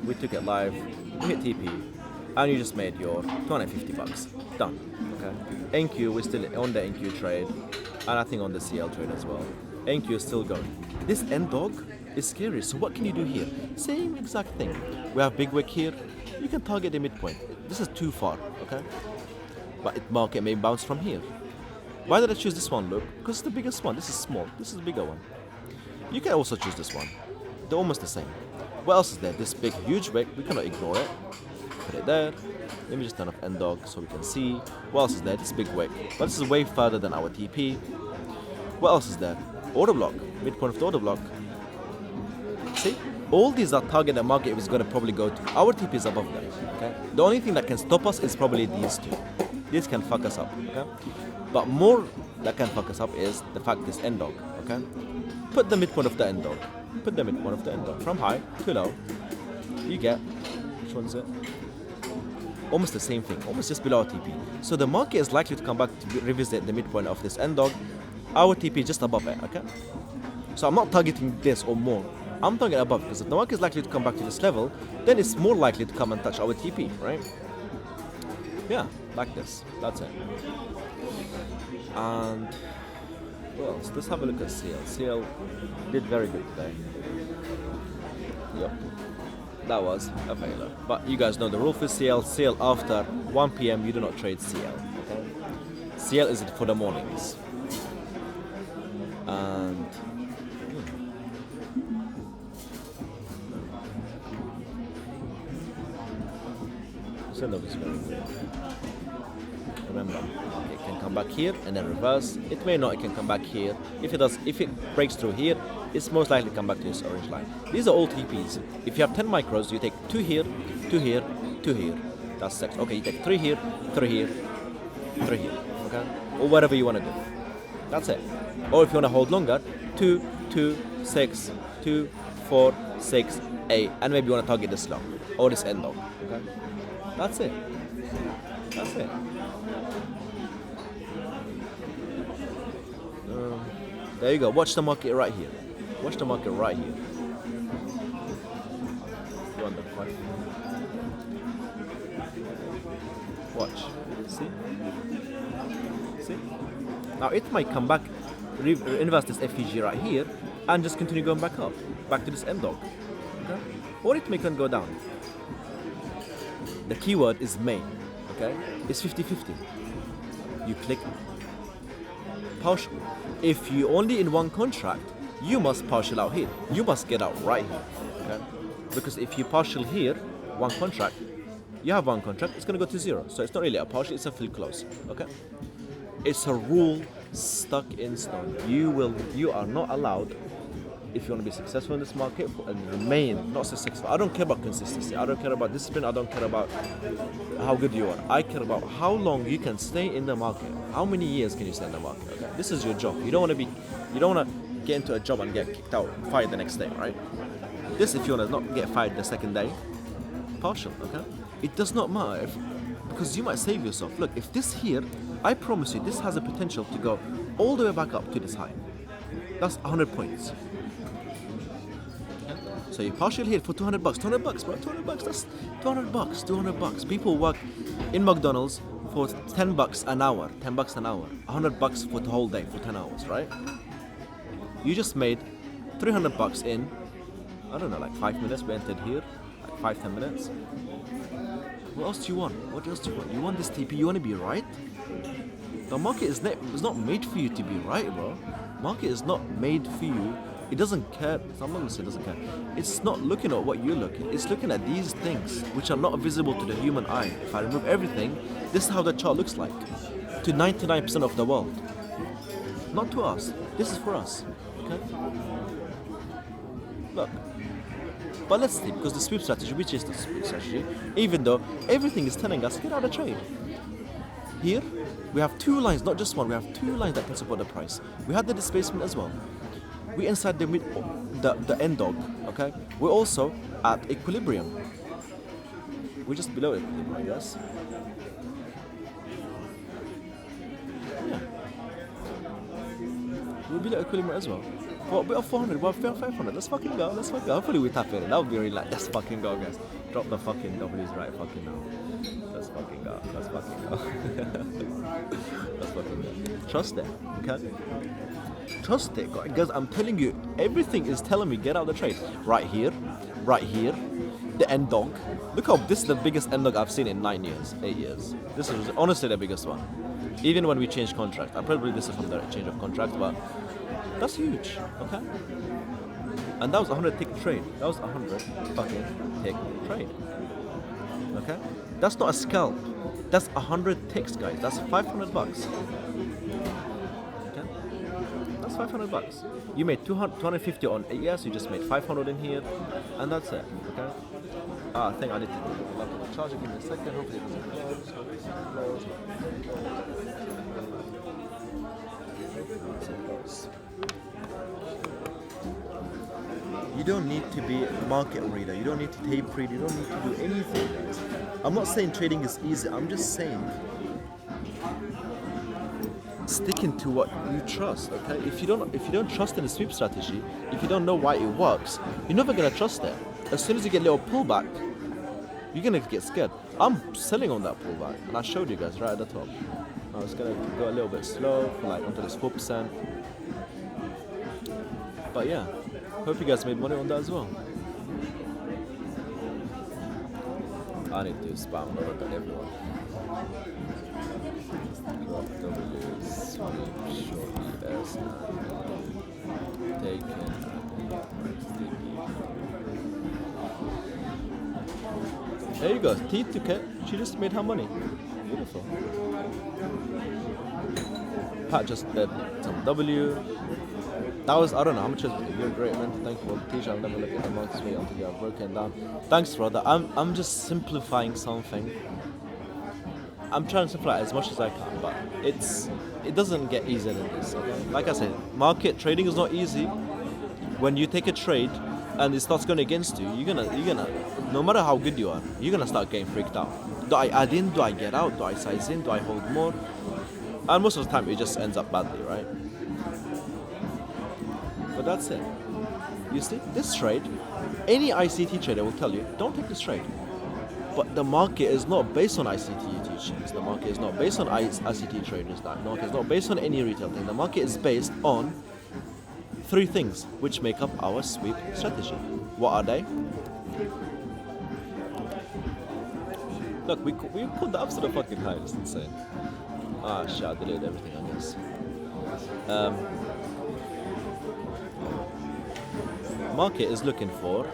We took it live. We hit TP. And you just made your $250. Done. Okay. NQ, we're still on the NQ trade, and I think on the CL trade as well. NQ is still going. This end dog is scary. So what can you do here? Same exact thing. We have big wick here. You can target the midpoint. This is too far. Okay. But market may bounce from here. Why did I choose this one? Look, because it's the biggest one. This is small. This is the bigger one. You can also choose this one. They're almost the same. What else is there? This big, huge wick. We cannot ignore it. Put it there. Let me just turn off end dog so we can see. What else is there? This big wick. But this is way further than our TP. What else is there? Order block. Midpoint of the order block. See? All these are target the market is going to probably go to. Our TP is above them. Okay? The only thing that can stop us is probably these two. These can fuck us up. Okay? But more that can fuck us up is the fact this end dog. Okay? Put the midpoint of the end dog. Put the midpoint of the end dog. From high to low. You get. Which one is it? Almost the same thing, almost just below our TP. So the market is likely to come back to revisit the midpoint of this end dog. Our TP is just above it, okay? So I'm not targeting this or more. I'm targeting above, because if the market is likely to come back to this level, then it's more likely to come and touch our TP, right? Yeah, like this. That's it. And what else? Let's have a look at CL. CL did very good today. Yep. That was a failure. But you guys know the rule for CL. CL after 1 p.m. you do not trade CL. Okay? CL is for the mornings. And send over screen. Remember, it can come back here and then reverse. It may not, it can come back here. If it breaks through here, it's most likely to come back to this orange line. These are all TPs. If you have 10 micros, you take 2 here, 2 here, 2 here. That's 6. Okay, you take 3 here, 3 here, 3 here. Okay? Or whatever you want to do. That's it. Or if you want to hold longer, 2, 2, 6, 2, 4, 6, 8. And maybe you want to target this long. Or this end long. Okay? That's it. That's it. There you go. Watch the market right here. Watch the market right here. Watch. See? See? Now it might come back, invest this FEG right here, and just continue going back up, back to this M dog. Okay? Or it may can go down. The keyword is may. Okay? It's 50-50. You click partial. If you only in one contract, you must partial out here. You must get out right here. Okay? Because if you partial here, one contract, you have one contract, it's going to go to 0. So it's not really a partial, it's a full close. Okay? It's a rule stuck in stone. You are not allowed, if you want to be successful in this market and remain not successful. I don't care about consistency. I don't care about discipline. I don't care about how good you are. I care about how long you can stay in the market. How many years can you stay in the market? Okay? This is your job. You don't want to get into a job and get kicked out, fired the next day, right? This, if you want to not get fired the second day, partial, okay? It does not matter because you might save yourself. Look, if this here, I promise you, this has a potential to go all the way back up to this high. That's 100 points. So you partial here for 200 bucks. 200 bucks, bro. 200 bucks. That's 200 bucks. 200 bucks. People work in McDonald's for 10 bucks an hour. 10 bucks an hour. 100 bucks for the whole day for 10 hours, right? You just made 300 bucks in, I don't know, like 5 minutes. We entered here, like 5-10 minutes. What else do you want? What else do you want? You want this TP? You want to be right? The market is not made for you to be right, bro. Market is not made for you. It doesn't care. Someone will say it doesn't care. It's not looking at what you're looking. It's looking at these things which are not visible to the human eye. If I remove everything, this is how the chart looks like to 99% of the world. Not to us. This is for us. Okay? Look. But let's see, because the sweep strategy, which is the sweep strategy, even though everything is telling us get out of trade. Here, we have 2 lines, not just one. We have 2 lines that can support the price. We had the displacement as well. We're inside the end dog, okay? We're also at equilibrium. We're just below equilibrium, I guess. Yeah. We're below equilibrium as well. Well, we're 400, we're 500. Let's fucking go, let's fucking go. Hopefully we tap in. That would be really like, let's fucking go, guys. Drop the fucking W's right fucking now. Let's fucking go, let's fucking go. Let's fucking go. Trust it, okay? Trust it, guys. I'm telling you, everything is telling me get out of the trade. Right here, the end dog. Look how this is the biggest end dog I've seen in 9 years, 8 years. This is honestly the biggest one. Even when we changed contract, I probably this is from the change of contract, but that's huge, okay? And that was 100 tick trade. That was 100 fucking tick trade. Okay? That's not a scalp. That's 100 ticks, guys. That's 500 bucks. Okay? That's 500 bucks. You made 250 on AES, you just made 500 in here, and that's it, okay? I think I need to lock the charger. Give me a second. Hopefully it doesn't close. You don't need to be a market reader. You don't need to tape read. You don't need to do anything, guys. I'm not saying trading is easy. I'm just saying sticking to what you trust. Okay? If you don't trust in a sweep strategy, if you don't know why it works, you're never gonna trust it. As soon as you get a little pullback, you're gonna get scared. I'm selling on that pullback, and I showed you guys right at the top. I was gonna go a little bit slow, like onto this 4%. But yeah, hope you guys made money on that as well. I need to spam note on everyone. Drop W's, sweep, short. best taken. There you go, T2K. She just made her money. Beautiful. Pat just did some W. That was, I don't know how much is it? You're great, man. Thank you for the t-shirt. I'm never looking at the marks me until you have broken down. Thanks, brother. I'm just simplifying something. I'm trying to simplify as much as I can, but it doesn't get easier than this. Okay? Like I said, market trading is not easy. When you take a trade and it starts going against you, you're gonna, no matter how good you are, you're gonna start getting freaked out. Do I add in? Do I get out? Do I size in? Do I hold more? And most of the time, it just ends up badly, right? But that's it. You see, this trade, any ICT trader will tell you, don't take this trade. But the market is not based on ICT teachings. The market is not based on ICT traders. The market is not based on any retail thing. The market is based on 3 things which make up our sweep strategy. What are they? Look, we put the ups to the fucking high. It's insane. Ah, shit, I deleted everything, I guess. Market is looking for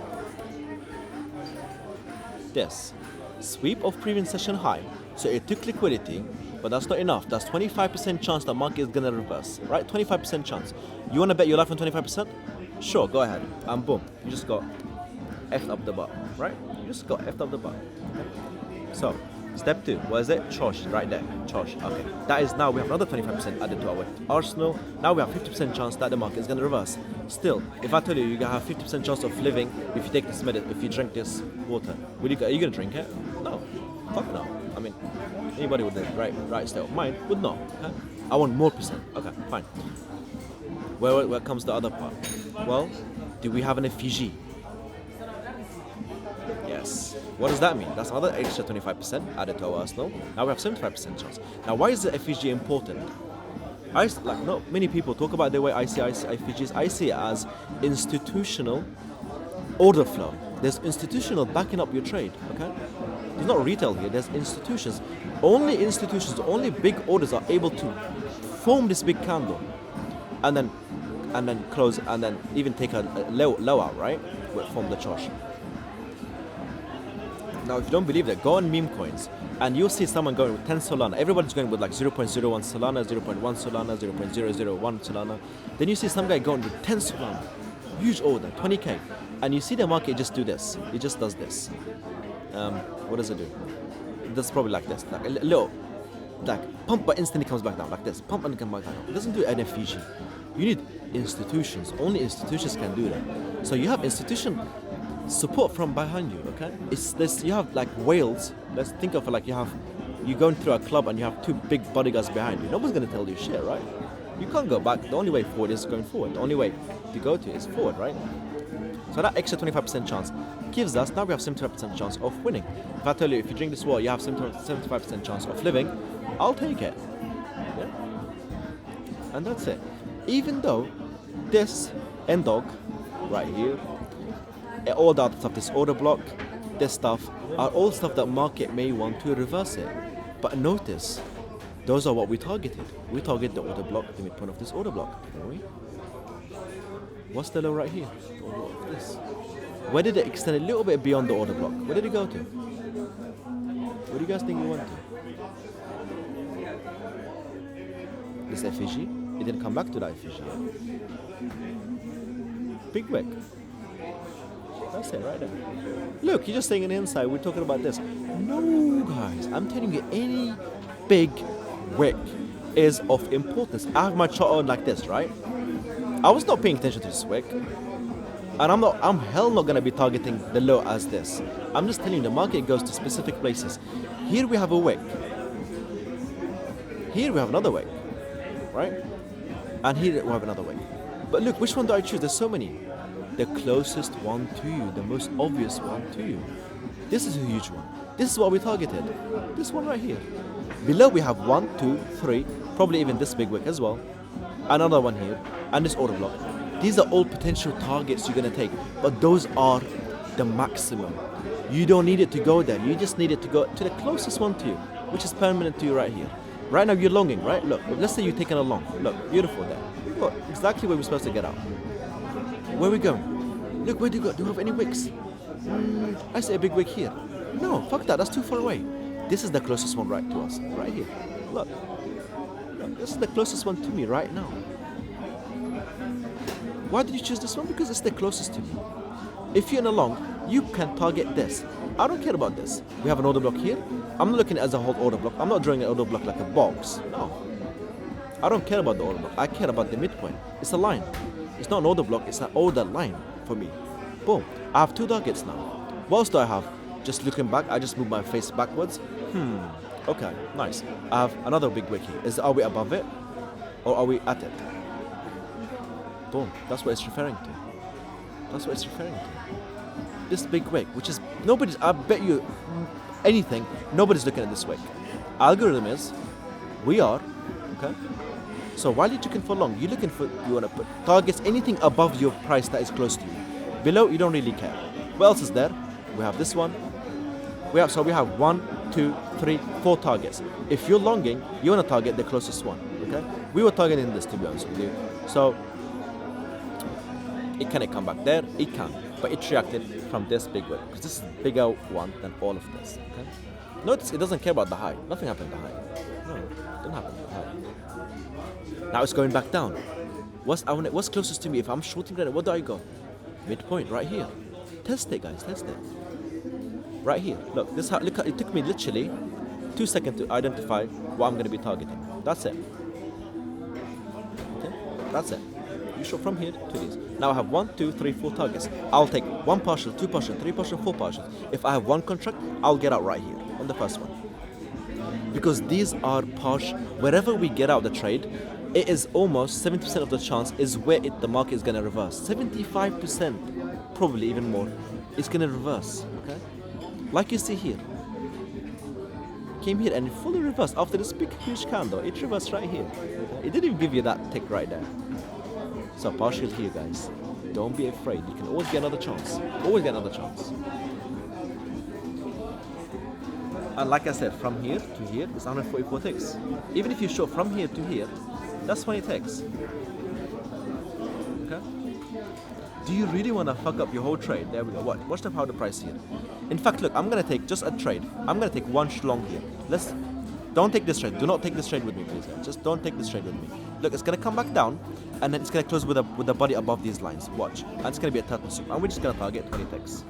this. Sweep of previous session high. So it took liquidity, but that's not enough. That's 25% chance that market is gonna reverse, right? 25% chance. You wanna bet your life on 25%? Sure, go ahead. And boom, you just got F'd up the bar, right? You just got F'd up the bar. So, step 2, what is it? Chosh, right there. Chosh, okay. That is now we have another 25% added to our arsenal. Now we have 50% chance that the market is gonna reverse. Still, if I tell you you're gonna have 50% chance of living if you take this medicine, if you drink this water, are you gonna drink it? No. Fuck no. I mean, anybody with the right state of mind would not. Okay? I want more percent. Okay, fine. Where comes the other part? Well, do we have an FEG? Yes. What does that mean? That's another extra 25% added to our arsenal. Now we have 75% chance. Now, why is the FEG important? Not many people talk about the way I see FEGs. I see it as institutional order flow. There's institutional backing up your trade, okay? There's not retail here, there's institutions. Only big orders are able to form this big candle and then close and then even take a low out, right? From the chosh. Now, if you don't believe that, go on meme coins and you'll see someone going with 10 Solana. Everybody's going with like 0.01 Solana, 0.1 Solana, 0.001 Solana. Then you see some guy going with 10 Solana. Huge order, 20K. And you see the market just do this. It just does this. What does it do? It does probably like this. Like a little, like pump but instantly comes back down. Like this. Pump and come back down. It doesn't do an FEG. You need institutions. Only institutions can do that. So you have institution support from behind you, okay? It's this, you have like whales. Let's think of it like you're going through a club and you have 2 big bodyguards behind you. Nobody's gonna tell you shit, right? You can't go back. The only way forward is going forward. The only way to go to is forward, right? So that extra 25% chance gives us, now we have 75% chance of winning. If I tell you, if you drink this water, you have 75% chance of living, I'll take it. Yeah? And that's it. Even though this end dog right here, all that stuff, this order block, this stuff, are all stuff that market may want to reverse it. But notice, those are what we targeted. We target the order block, the midpoint of this order block, don't we? What's the low right here? This. Where did it extend a little bit beyond the order block? Where did it go to? Where do you guys think it went to? This FEG? It didn't come back to that FEG yet. Big wick. That's it right there. Look, you're just saying an inside, we're talking about this. No, guys, I'm telling you, any big wick is of importance. I have my chart on like this, right? I was not paying attention to this wick. And I'm hell not gonna be targeting the low as this. I'm just telling you, the market goes to specific places. Here we have a wick. Here we have another wick, right? And here we have another wick. But look, which one do I choose? There's so many. The closest one to you, the most obvious one to you. This is a huge one. This is what we targeted. This one right here. Below we have 1, 2, 3, probably even this big wick as well. Another one here, and this order block. These are all potential targets you're gonna take, but those are the maximum. You don't need it to go there. You just need it to go to the closest one to you, which is permanent to you right here. Right now you're longing, right? Look, let's say you're taking a long. Look, beautiful there. Look, exactly where we're supposed to get out. Where we going? Look, where do you go? Do you have any wicks? I see a big wick here. No, fuck that, that's too far away. This is the closest one right to us, right here. Look, this is the closest one to me right now. Why did you choose this one? Because it's the closest to me. If you're in a long, you can target this. I don't care about this. We have an order block here. I'm not looking at it as a whole order block. I'm not drawing an order block like a box. No. I don't care about the order block. I care about the midpoint. It's a line. It's not an order block. It's an order line for me. Boom. I have 2 targets now. What else do I have? Just looking back, I just move my face backwards. Okay, nice. I have another big wick here. Are we above it? Or are we at it? Boom. That's what it's referring to. That's what it's referring to. This big wick, which is I bet you anything, nobody's looking at this wick. Algorithm is, we are, okay? So while you're looking for long, you want to put targets anything above your price that is close to you. Below, you don't really care. What else is there? We have this one. We have 1, 2, 3, 4 targets. If you're longing, you want to target the closest one, okay? We were targeting this, to be honest with you. So it cannot come back there. It can, but it reacted from this big wick because this is a bigger one than all of this. Okay. Notice it doesn't care about the high. Nothing happened to the high. No, it didn't happen to the high. Now it's going back down. What's closest to me? If I'm shorting granite, where do I go? Midpoint, right here. Test it, guys. Test it. Right here. Look. Look. It took me literally 2 seconds to identify what I'm going to be targeting. That's it. Okay. That's it. You shot from here to these. Now I have 1, 2, 3, 4 targets. I'll take 1 partial, 2 partial, 3 partial, 4 partials. If I have 1 contract, I'll get out right here on the first one. Because these are partial. Wherever we get out the trade, it is almost 70% of the chance is where the market is going to reverse. 75%, probably even more, it's going to reverse. Okay, like you see here. Came here and it fully reversed after this big huge candle. It reversed right here. It didn't even give you that tick right there. So partial here, guys. Don't be afraid. You can always get another chance. Always get another chance. And like I said, from here to here, it's 144 ticks. Even if you show from here to here, that's 20 ticks. Okay? Do you really want to fuck up your whole trade? There we go. Watch the powder price here. In fact, look, I'm going to take just a trade. I'm going to take 1 long here. Don't take this trade. Do not take this trade with me, please. Just don't take this trade with me. Look, it's going to come back down, and then it's going to close with the body above these lines. Watch. And it's going to be a turtle soup. And we're just going to target 20 ticks.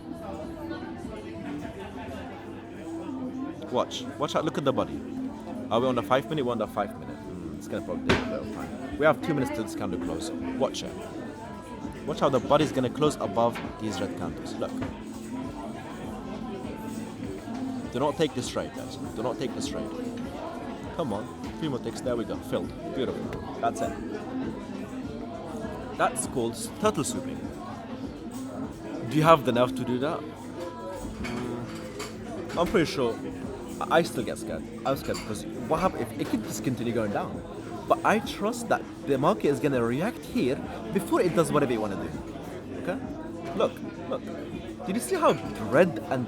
Watch. Watch out. Look at the body. Are we on the 5 minute? We're on the 5 minute. It's going to probably take a little time. We have 2 minutes till this candle close. Watch it. Watch how the body is going to close above these red candles. Look. Do not take this trade, guys. Do not take this trade. Come on. 3 more ticks. There we go. Filled. Beautiful. That's it. That's called turtle souping. Do you have the nerve to do that? I'm pretty sure. I still get scared. I'm scared because what happens if it could just continue going down? But I trust that the market is going to react here before it does whatever it want to do. Okay? Look. Did you see how red and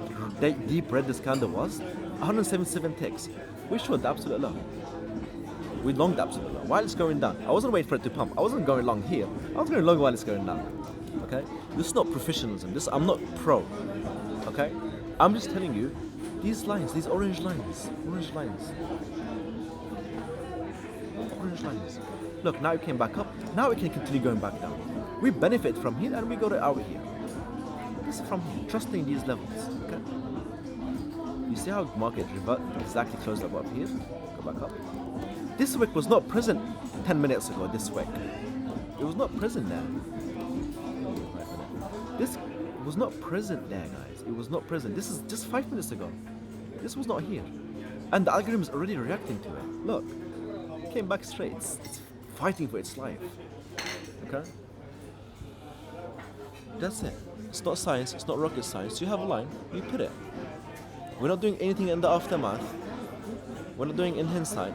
deep red this candle was? 177 ticks. We showed the absolute low. We longed the absolute low while it's going down. I wasn't waiting for it to pump. I wasn't going long here. I was going long while it's going down. Okay? This is not professionalism. I'm not pro. Okay? I'm just telling you, these lines, these orange lines. Look, now it came back up. Now it can continue going back down. We benefit from here and we got it out here. This is from here, trusting these levels. Okay? You see how the market exactly closed above here? Go back up. This wick was not present 10 minutes ago, this wick. It was not present there. This was not present there, guys. It was not present. This is just 5 minutes ago. This was not here. And the algorithm is already reacting to it. Look. It came back straight. It's fighting for its life. Okay? That's it. It's not science. It's not rocket science. You have a line. You put it. We're not doing anything in the aftermath. We're not doing in hindsight.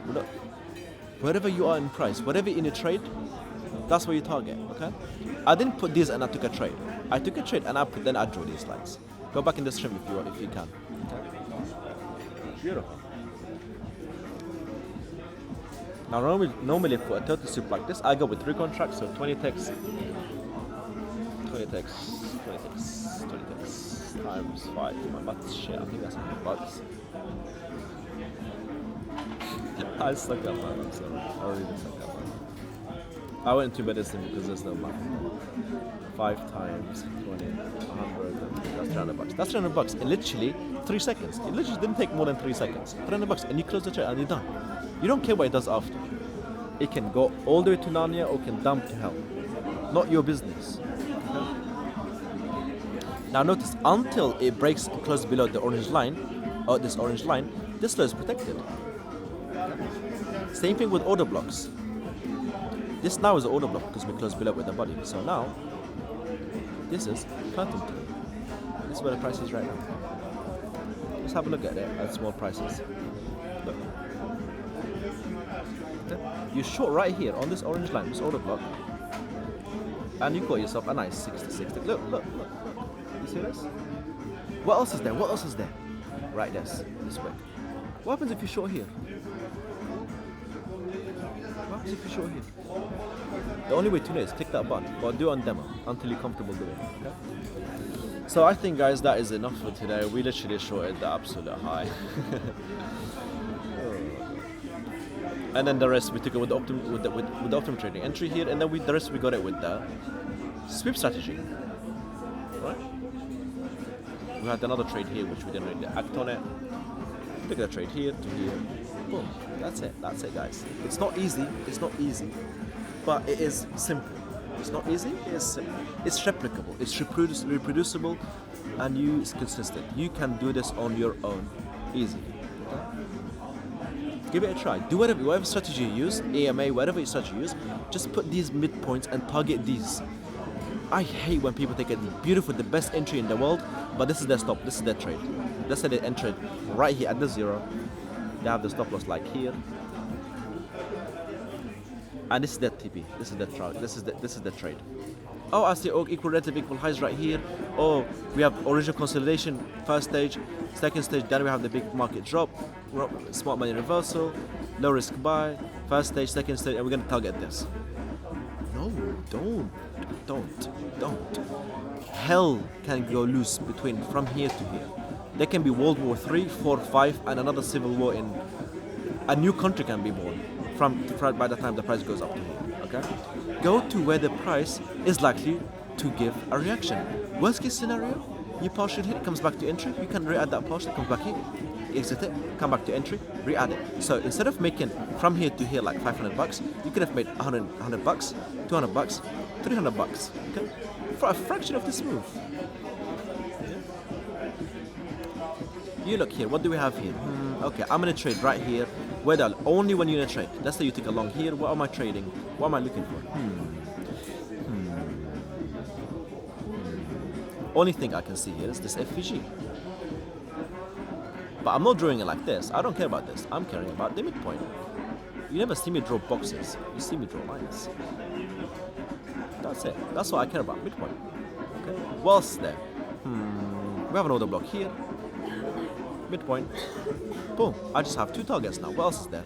Wherever you are in price, whatever in a trade, that's where you target. Okay? I didn't put these and I took a trade. I took a trade and I drew these lines. Go back in the stream if you can. Okay? Beautiful. Now normally for a total soup like this, I go with 3 contracts, so 20 ticks, 20 ticks, 20 ticks, 20 ticks times 5. My math's shit. I think that's $100. I suck at math. I'm sorry. I really suck at math. I went into medicine because there's no math. 5 times 20, 100. That's $300. That's $300 in literally 3 seconds. It literally didn't take more than 3 seconds. $300, and you close the trade and you're done. You don't care what it does after. It can go all the way to Narnia or can dump to hell. Not your business. Okay? Now notice, until it breaks and closes below the orange line, or this orange line, this low is protected. Same thing with order blocks. This now is an order block because we close below with the body. So now, this is curtain time. This is where the price is right now. Let's have a look at it at small prices. Look. You short right here on this orange line, this order block, and you got yourself a nice 66. Look. You see this? What else is there? What else is there? Right, this way. What happens if you short here? What happens if you short here? The only way to know is click that button, or do it on demo until you're comfortable doing it. Okay? So I think, guys, that is enough for today. We literally shorted the absolute high. And then the rest we took it with the optimum trading entry here, and then the rest we got it with the sweep strategy. Right? We had another trade here which we didn't really act on it. Took the trade here to here. Boom. That's it, guys. It's not easy, but it is simple. It's not easy, it is simple. It's replicable, it's reproducible, and it's consistent. You can do this on your own, easy. Okay? Give it a try. Do whatever strategy you use, AMA, whatever strategy you use, just put these midpoints and target these. I hate when people take a beautiful, the best entry in the world, but this is their stop, this is their trade. Let's say they entered right here at the 0. They have the stop loss like here. And this is their TP, this is the trade. Oh, I see equal relative, equal highs right here. Oh, we have original consolidation, first stage, second stage, then we have the big market drop, smart money reversal, low risk buy, first stage, second stage, and we're gonna target this. No, don't. Hell can go loose from here to here. There can be World War 3, 4, 5, and another civil war in a new country can be born by the time the price goes up to here. Okay? Go to where the price is likely to give a reaction. Worst case scenario, you partial hit, it comes back to entry, you can re-add that partial, comes back here, exit it, come back to entry, re-add it. So instead of making from here to here like $500, you could have made $100, $200, $300, okay? For a fraction of this move. You look here, what do we have here? Okay, I'm gonna trade right here. Only when you're gonna trade. Let's say you take a long here, what am I trading? What am I looking for? Only thing I can see here is this FVG. But I'm not drawing it like this. I don't care about this. I'm caring about the midpoint. You never see me draw boxes. You see me draw lines. That's it. That's what I care about, midpoint. Okay. What else is there? We have an order block here. Midpoint. Boom. I just have 2 targets now. What else is there?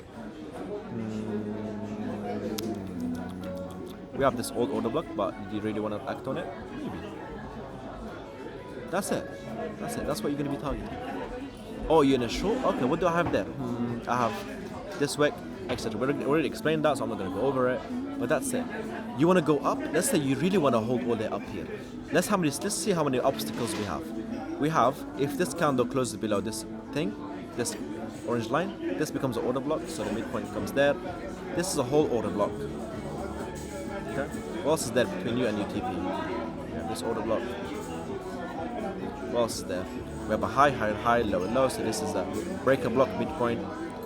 We have this old order block, but do you really want to act on it? Maybe. That's it. That's what you're going to be targeting. Oh, you're in a short? Okay, what do I have there? I have this wick, etc. We already explained that, so I'm not going to go over it. But that's it. You want to go up? Let's say you really want to hold all the way up here. Let's see how many obstacles we have. We have, if this candle closes below this thing, this orange line, this becomes an order block, so the midpoint comes there. This is a whole order block. Okay? What else is there between you and your TP? We have this order block. What else is there? We have a high, low, so this is a breaker block, midpoint.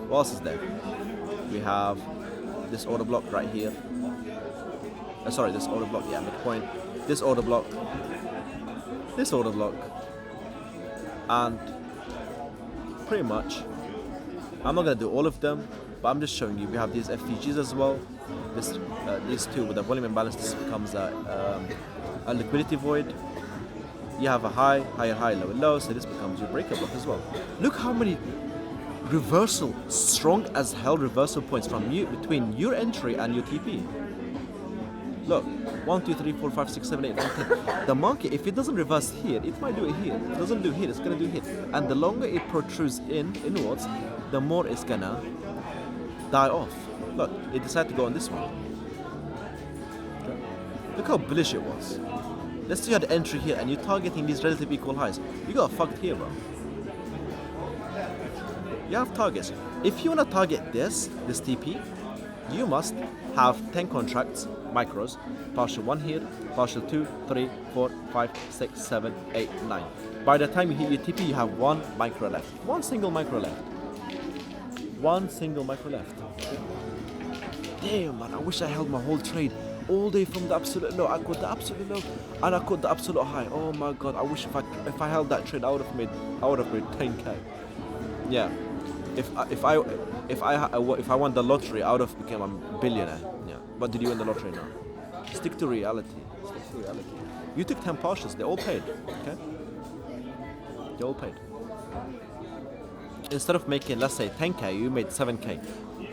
What else is there? We have this order block right here. This order block, yeah, midpoint. This order block. This order block. And pretty much, I'm not going to do all of them, but I'm just showing you. We have these FVGs as well. These two with a volume imbalance, this becomes a liquidity void. You have a high, low, so this becomes your breaker block as well. Look how many reversal, strong as hell reversal points from you between your entry and your TP. Look, 1, 2, 3, 4, 5, 6, 7, 8, 9, 10. The monkey, if it doesn't reverse here, it might do it here. If it doesn't do here, it's gonna do here. And the longer it protrudes inwards, the more it's gonna die off. Look, it decided to go on this one. Okay. Look how bullish it was. Let's say you had the entry here and you're targeting these relative equal highs. You got fucked here, bro. You have targets. If you wanna target this TP, you must have 10 contracts, micros, partial 1 here, partial 2, 3, 4, 5, 6, 7, 8, 9. By the time you hit your TP, you have 1 micro left. One single micro left. One single micro left. Damn, man, I wish I held my whole trade all day from the absolute low. I caught the absolute low and I caught the absolute high. Oh my god, I wish if I held that trade, I would have made 10k. Yeah. If I won the lottery, I would have become a billionaire. Yeah. But did you win the lottery now? Stick to reality. Stick to reality. You took 10 partials, they all paid. Okay? They all paid. Instead of making, let's say, 10k, you made 7k.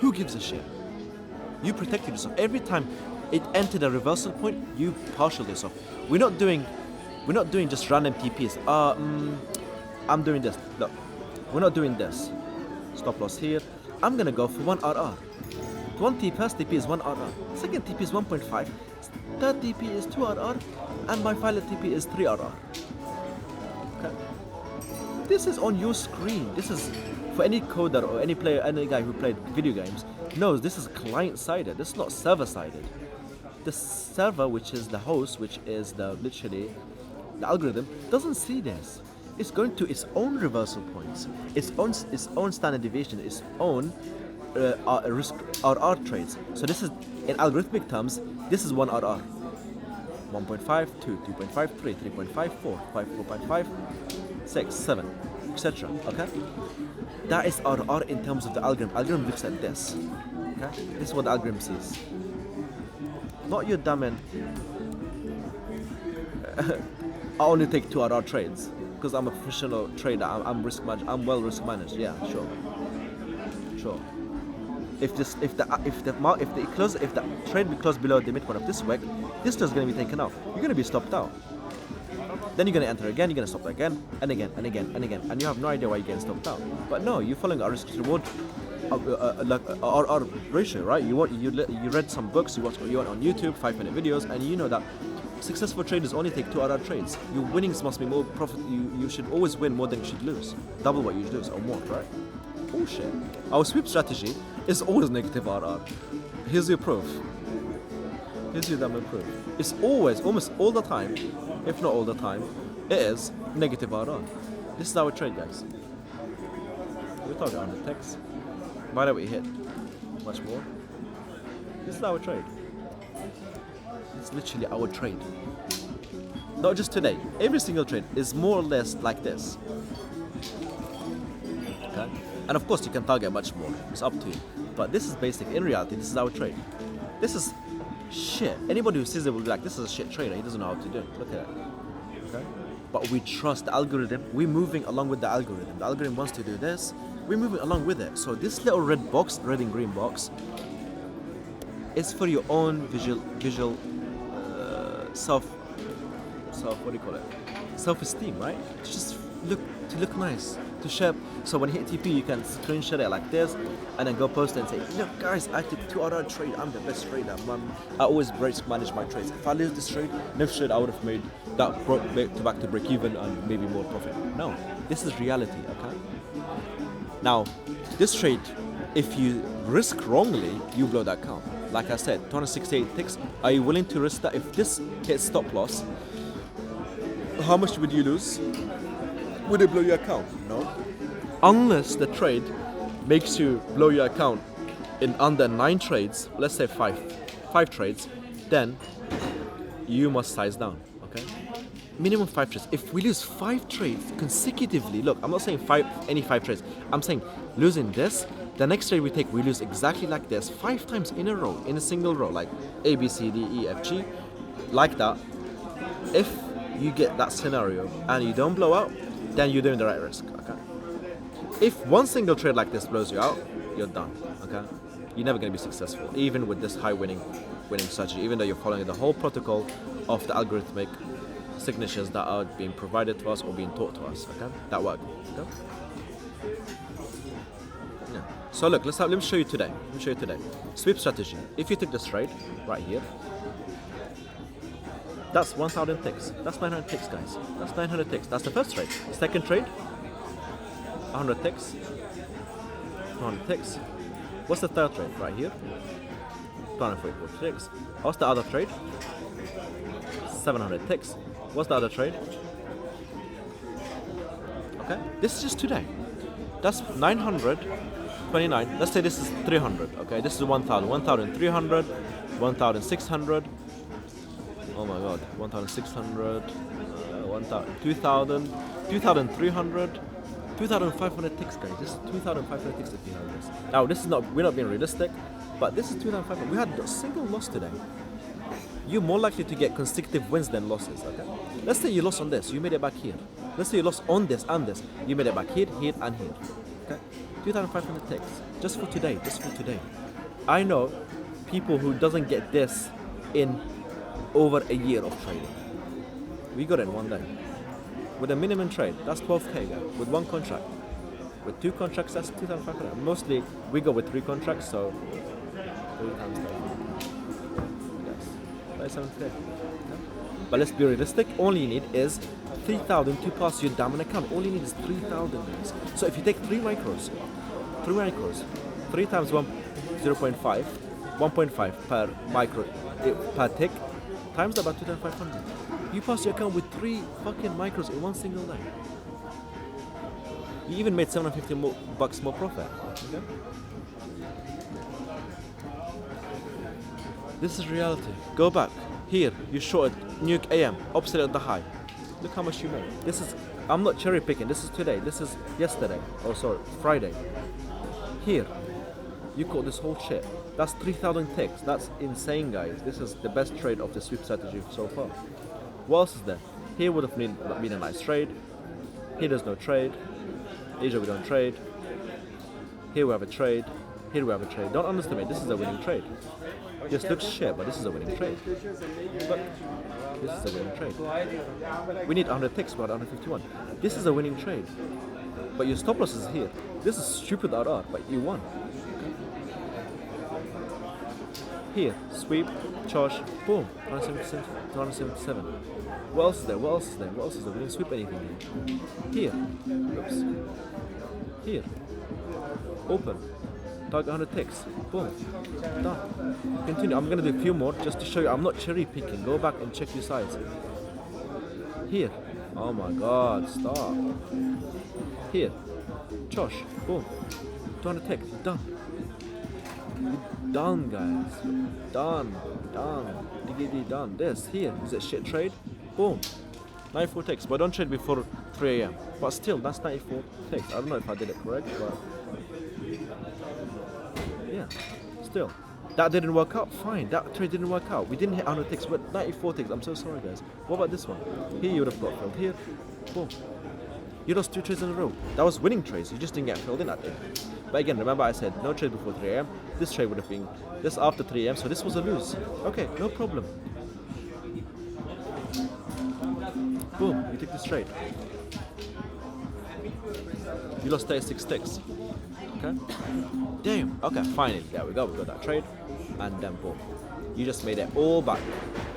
Who gives a shit? You protected yourself. Every time it entered a reversal point, you partialed yourself. We're not doing just random TPs. I'm doing this. Look, we're not doing this. Stop loss here. I'm gonna go for 1 RR. First TP is 1 RR. Second TP is 1.5. Third TP is 2 RR. And my final TP is 3 RR. Okay. This is on your screen. This is for any coder or any player, any guy who played video games knows this is client-sided. This is not server-sided. The server, which is the host, which is literally the algorithm, doesn't see this. It's going to its own reversal points, its own standard deviation, its own risk RR trades. So this is, in algorithmic terms, this is 1 RR. 1.5, 2, 2.5, 3, 3.5, 4, 5, 4.5, 6, 7, etc. Okay? That is RR in terms of the algorithm. Algorithm looks at this. Okay? This is what the algorithm sees. Not your dumb end. I only take 2 RR trades because I'm a professional trader. I'm risk managed. I'm well risk managed. Yeah, sure. If the trade be closed below the midpoint of this wick, this trade is going to be taken off. You're going to be stopped out. Then you're going to enter again. You're going to stop again and again and again and again, and you have no idea why you're getting stopped out. But no, you're following a risk reward like our ratio, right? You read some books, you went on YouTube 5-minute videos, and you know that successful traders only take 2 RR trades. Your winnings must be more profit. You should always win more than you should lose. Double what you lose or more, right? Bullshit. Our sweep strategy is always negative RR. Here's your proof. Here's your damn proof. It's always, almost all the time, if not all the time, it is negative RR. This is our trade, guys. We're talking on the text. Why don't we hit much more? This is our trade. It's literally our trade. Not just today. Every single trade is more or less like this. Okay? And of course you can target much more. It's up to you. But this is basic. In reality, this is our trade. This is shit. Anybody who sees it will be like, this is a shit trader. He doesn't know how to do it. Look at it. Okay? But we trust the algorithm. We're moving along with the algorithm. The algorithm wants to do this. We're moving along with it. So this little red box, red and green box, is for your own visual self-esteem, right? To just look nice, to share. So when you hit TP, you can screenshot it like this, and then go post it and say, look guys, I took 2 RR trade. I'm the best trader. I always risk manage my trades. If I lose this trade, next trade I would have made that back to break even and maybe more profit. No, this is reality. Okay. Now, this trade, if you risk wrongly, you blow that count. Like I said, 268 ticks. Are you willing to risk that? If this hits stop loss, how much would you lose? Would it blow your account? No. Unless the trade makes you blow your account in under 9 trades, let's say 5 trades, then you must size down. Okay. Minimum 5 trades. If we lose 5 trades consecutively, look, I'm not saying any 5 trades. I'm saying losing this, the next trade we take, we lose exactly like this 5 times in a row, in a single row, like A, B, C, D, E, F, G, like that. If you get that scenario and you don't blow out, then you're doing the right risk. Okay. If one single trade like this blows you out, you're done. Okay, you're never going to be successful, even with this high winning strategy. Even though you're following the whole protocol of the algorithmic signatures that are being provided to us or being taught to us. Okay, that work. Okay. Yeah. So look, let me show you today. Sweep strategy. If you take this trade right here, that's 1,000 ticks. That's 900 ticks, guys. That's 900 ticks. That's the first trade. Second trade, 100 ticks. 200 ticks. What's the third trade? Right here, 244 ticks. What's the other trade? 700 ticks. What's the other trade? Okay, this is just today. That's 929. Let's say this is 300. Okay, this is 1,000, 1,300, 1,600. Oh my God, 1,600, 2,000, 2,300, 2,500 ticks, guys. This is 2,500 ticks if you know this. Now, this is not, we're not being realistic, but this is 2,500. We had a single loss today. You're more likely to get consecutive wins than losses, okay? Let's say you lost on this, you made it back here. Let's say you lost on this and this, you made it back here, here, and here. Okay? 2,500 ticks, just for today, I know people who doesn't get this in over a year of trading. We got it in one day. With a minimum trade, that's 12K, guys. With one contract. With two contracts, that's 2,500. Mostly, we go with three contracts, so 3 times 37K. Okay. But let's be realistic. All you need is 3,000 to pass your diamond account. All you need is 3,000, guys. So if you take 3 micros, 3 times 1, 0.5, 1.5 per micro per tick, times that by 2,500. You pass your account with 3 fucking micros in one single day. You even made $750 more profit. Okay? This is reality. Go back. Here, you shorted Nuke AM, opposite at the high. Look how much you made. This is, I'm not cherry picking. This is today. This is yesterday. Oh, sorry, Friday. Here, you caught this whole shit. That's 3,000 ticks. That's insane, guys. This is the best trade of the sweep strategy so far. What else is there? Here would have been a nice trade. Here there's no trade. Asia we don't trade. Here we have a trade. Here we have a trade. Don't underestimate. This is a winning trade. This looks shit, but this is a winning trade. Look, this is a winning trade. We need 100 ticks, we're at 151. This is a winning trade. But your stop loss is here. This is stupid RR, but you won. Here, sweep, charge, boom, 177. What else is there? What else is there? What else is there? We didn't sweep anything here. Here, oops. Here, open, target 100 ticks, boom, done. Continue. I'm gonna do a few more just to show you. I'm not cherry picking. Go back and check your sides. Here, oh my God, stop. Here, Josh, boom, 200 ticks, done. Done, guys. Done. DGD done. This here is a shit trade. Boom. 94 ticks. But don't trade before 3 AM. But still, that's 94 ticks. I don't know if I did it correct, but yeah. Still, that didn't work out. Fine. That trade didn't work out. We didn't hit 100 ticks. But 94 ticks. I'm so sorry, guys. What about this one? Here you would have got filled. Here, boom. You lost 2 trades in a row. That was winning trades. You just didn't get filled in at it. But again, remember I said no trade before 3 AM. This trade would have been this after 3 AM, so this was a lose. Okay, no problem. Boom, you take this trade. You lost 36 ticks. Okay? Damn. Okay, finally. There we go. We got that trade. And then boom. You just made it all back.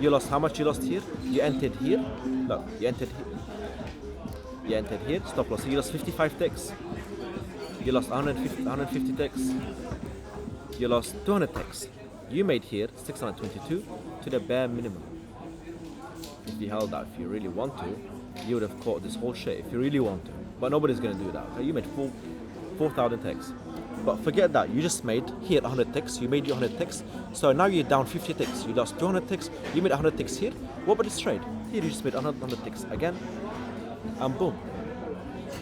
You lost how much you lost here? You entered here. Look, you entered here. You entered here. Stop loss. So you lost 55 ticks. You lost 150 ticks. You lost 200 ticks. You made here 622 to the bare minimum. If you held that, if you really want to, you would have caught this whole shit if you really want to. But nobody's going to do that. Okay? You made 4,000 ticks. But forget that. You just made here 100 ticks. You made your 100 ticks. So now you're down 50 ticks. You lost 200 ticks. You made 100 ticks here. What about this trade? Here you just made 100 ticks again. And boom.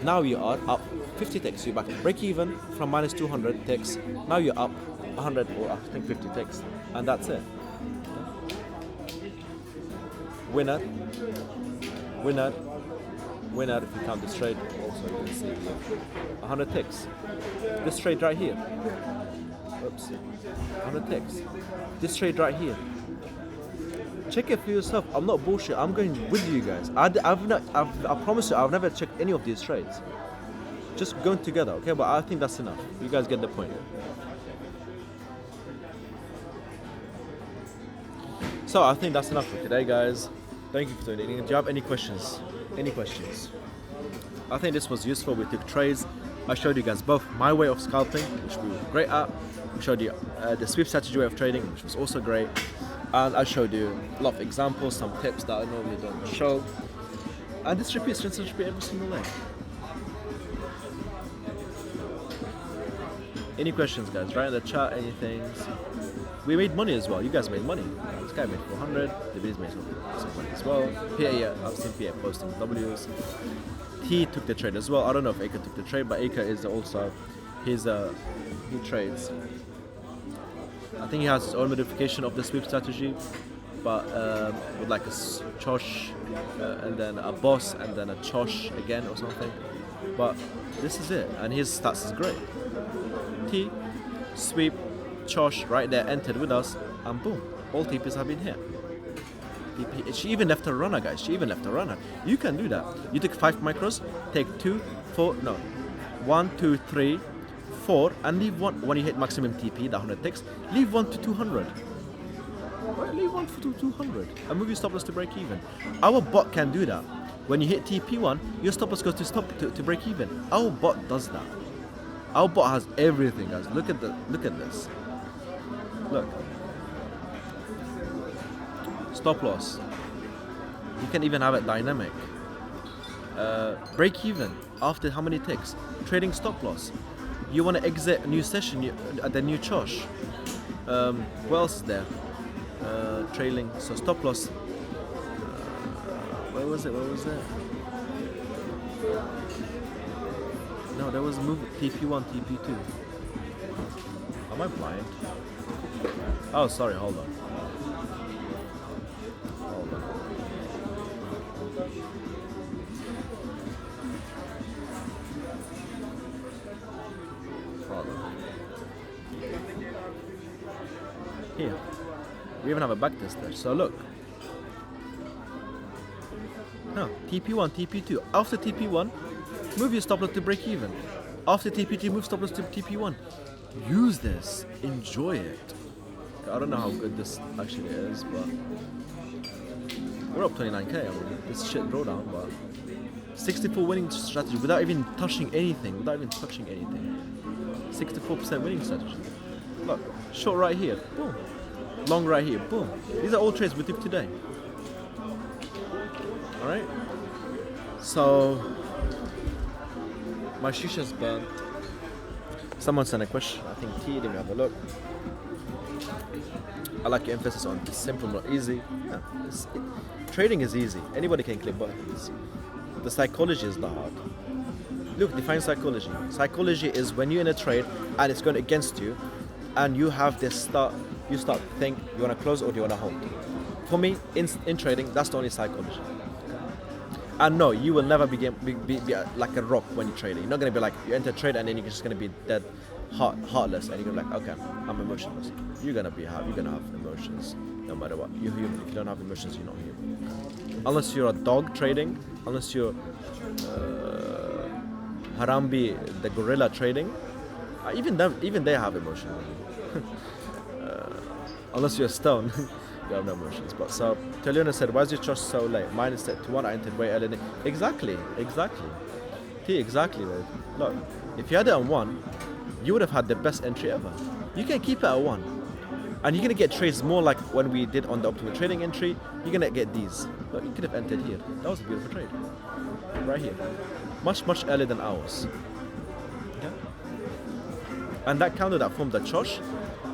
Now you are up 50 ticks. You're back at break even from minus 200 ticks. Now you're up 100 or I think 50 ticks. And that's it. Winner, winner, winner if you count this trade. Also, you can see here, 100 ticks. This trade right here. Oops. 100 ticks. This trade right here. Check it for yourself. I'm not bullshit. I'm going with you guys. I promise you, I've never checked any of these trades. Just going together, okay? But I think that's enough. You guys get the point. So I think that's enough for today, guys. Thank you for tuning in. Do you have any questions? Any questions? I think this was useful. We took trades. I showed you guys both my way of scalping, which we were great at. I showed you the sweep strategy way of trading, which was also great. And I showed you a lot of examples, some tips that I normally don't show. And this repeats, rinse and repeat every single day. Any questions, guys? Write in the chat, anything. We made money as well. You guys made money. This guy made 400. The videos made some money as well. PA, I've seen PA posting W's. He took the trade as well. I don't know if Aka took the trade, but Aka is also, he trades. I think he has his own modification of the sweep strategy, but with like a chosh and then a boss and then a chosh again or something. But this is it, and his stats is great. T, sweep, chosh right there, entered with us, and boom, all TPs have been here. TP. She even left a runner, guys. She even left a runner. You can do that. You take 5 micros, take 1, 2, 3, 4, and leave 1 when you hit maximum TP, the 100 ticks. Leave 1 to 200. Right, leave 1 to 200 and move your stop loss to break even. Our bot can do that. When you hit TP1, your stop loss goes to break even. Our bot does that. Our bot has everything, guys. Look at this. Look. Stop loss. You can even have it dynamic. Break even after how many ticks? Trading stop loss. You want to exit a new session at the new chosh. What else is there? Trailing. So stop loss. Where was it? No, there was a move TP1, TP2. Am I blind? Oh, sorry, hold on. Here. We even have a backtest there. So look. No, TP1, TP2. After TP1, move your stop loss to break even. After TP2, move stop loss to TP1. Use this. Enjoy it. I don't know how good this actually is, but we're up 29k. I mean, this shit drawdown, but 64 winning strategy without even touching anything. 64% winning strategy. Look, short right here, boom. Long right here, boom. These are all trades we took today. Alright? So, my shisha's burnt. Someone sent a question, I think T, let me have a look. I like your emphasis on simple, not easy. Yeah, trading is easy. Anybody can click buttons. The psychology is the hard. Look, define psychology. Psychology is when you're in a trade and it's going against you, and you have this you start to think, you want to close or do you want to hold? For me, in trading, that's the only psychology. And no, you will never be like a rock when you're trading. You're not going to be like, you enter trade and then you're just going to be dead heartless and you're going to be like, okay, I'm emotionless. You're going to have emotions no matter what. You're human. If you don't have emotions, you're not human. Unless you're a dog trading, unless you're Harambe, the gorilla trading, even they have emotions. Unless you're a stone, you have no emotions. But so, Teliona said, why is your chosh so late? Mine is set to 1, I entered way early. Exactly. T, exactly, babe. Look, if you had it on 1, you would have had the best entry ever. You can keep it at 1. And you're going to get trades more like when we did on the optimal trading entry. You're going to get these. Look, you could have entered here. That was a beautiful trade. Right here. Much earlier than ours. Yeah? And that candle that formed the chosh,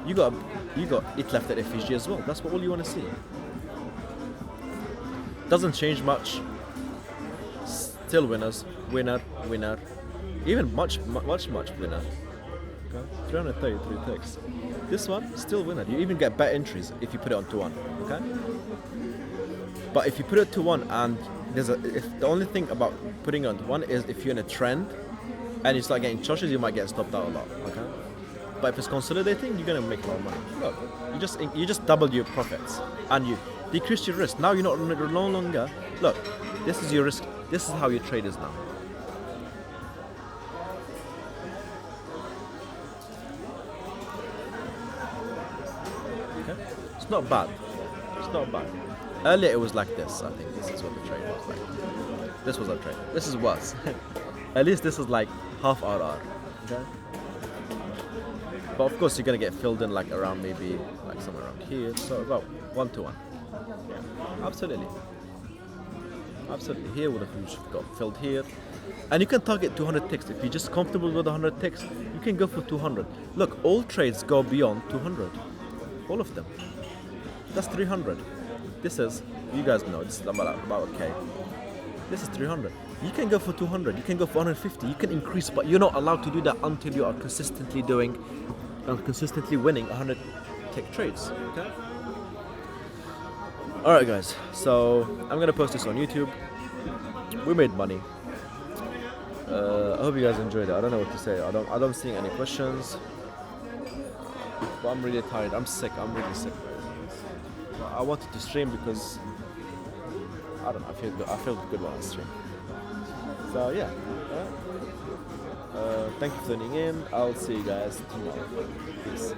you got it left at FEG as well. That's what all you want to see. Doesn't change much. Still winners. Winner. Even much winner. Okay. 333 ticks. This one, still winner. You even get better entries if you put it on to 1. Okay? But if you put it to 1 and if the only thing about putting it on one is if you're in a trend and you start getting choshes, you might get stopped out a lot. Okay, but if it's consolidating, you're gonna make a lot of money. Look, you just double your profits and you decrease your risk. Now you're no longer. Look, this is your risk. This is how your trade is now. Okay, it's not bad. It's not bad. Earlier it was like this. I think this is what the trade was like. This was our trade. This is worse. At least this is like half RR. Okay. But of course you're gonna get filled in like around maybe like somewhere around here. So about 1 to 1. Yeah. Absolutely. Absolutely. Here would have got filled here. And you can target 200 ticks. If you're just comfortable with 100 ticks, you can go for 200. Look, all trades go beyond 200. All of them. That's 300. This is, you guys know, this is about okay. This is 300. You can go for 200. You can go for 150. You can increase, but you're not allowed to do that until you are consistently winning 100 tick trades. Okay. All right, guys. So I'm gonna post this on YouTube. We made money. I hope you guys enjoyed it. I don't know what to say. I don't see any questions. But I'm really tired. I'm sick. I'm really sick. I wanted to stream because I don't know. I feel good when I stream. So yeah. Thank you for tuning in. I'll see you guys tomorrow. Peace.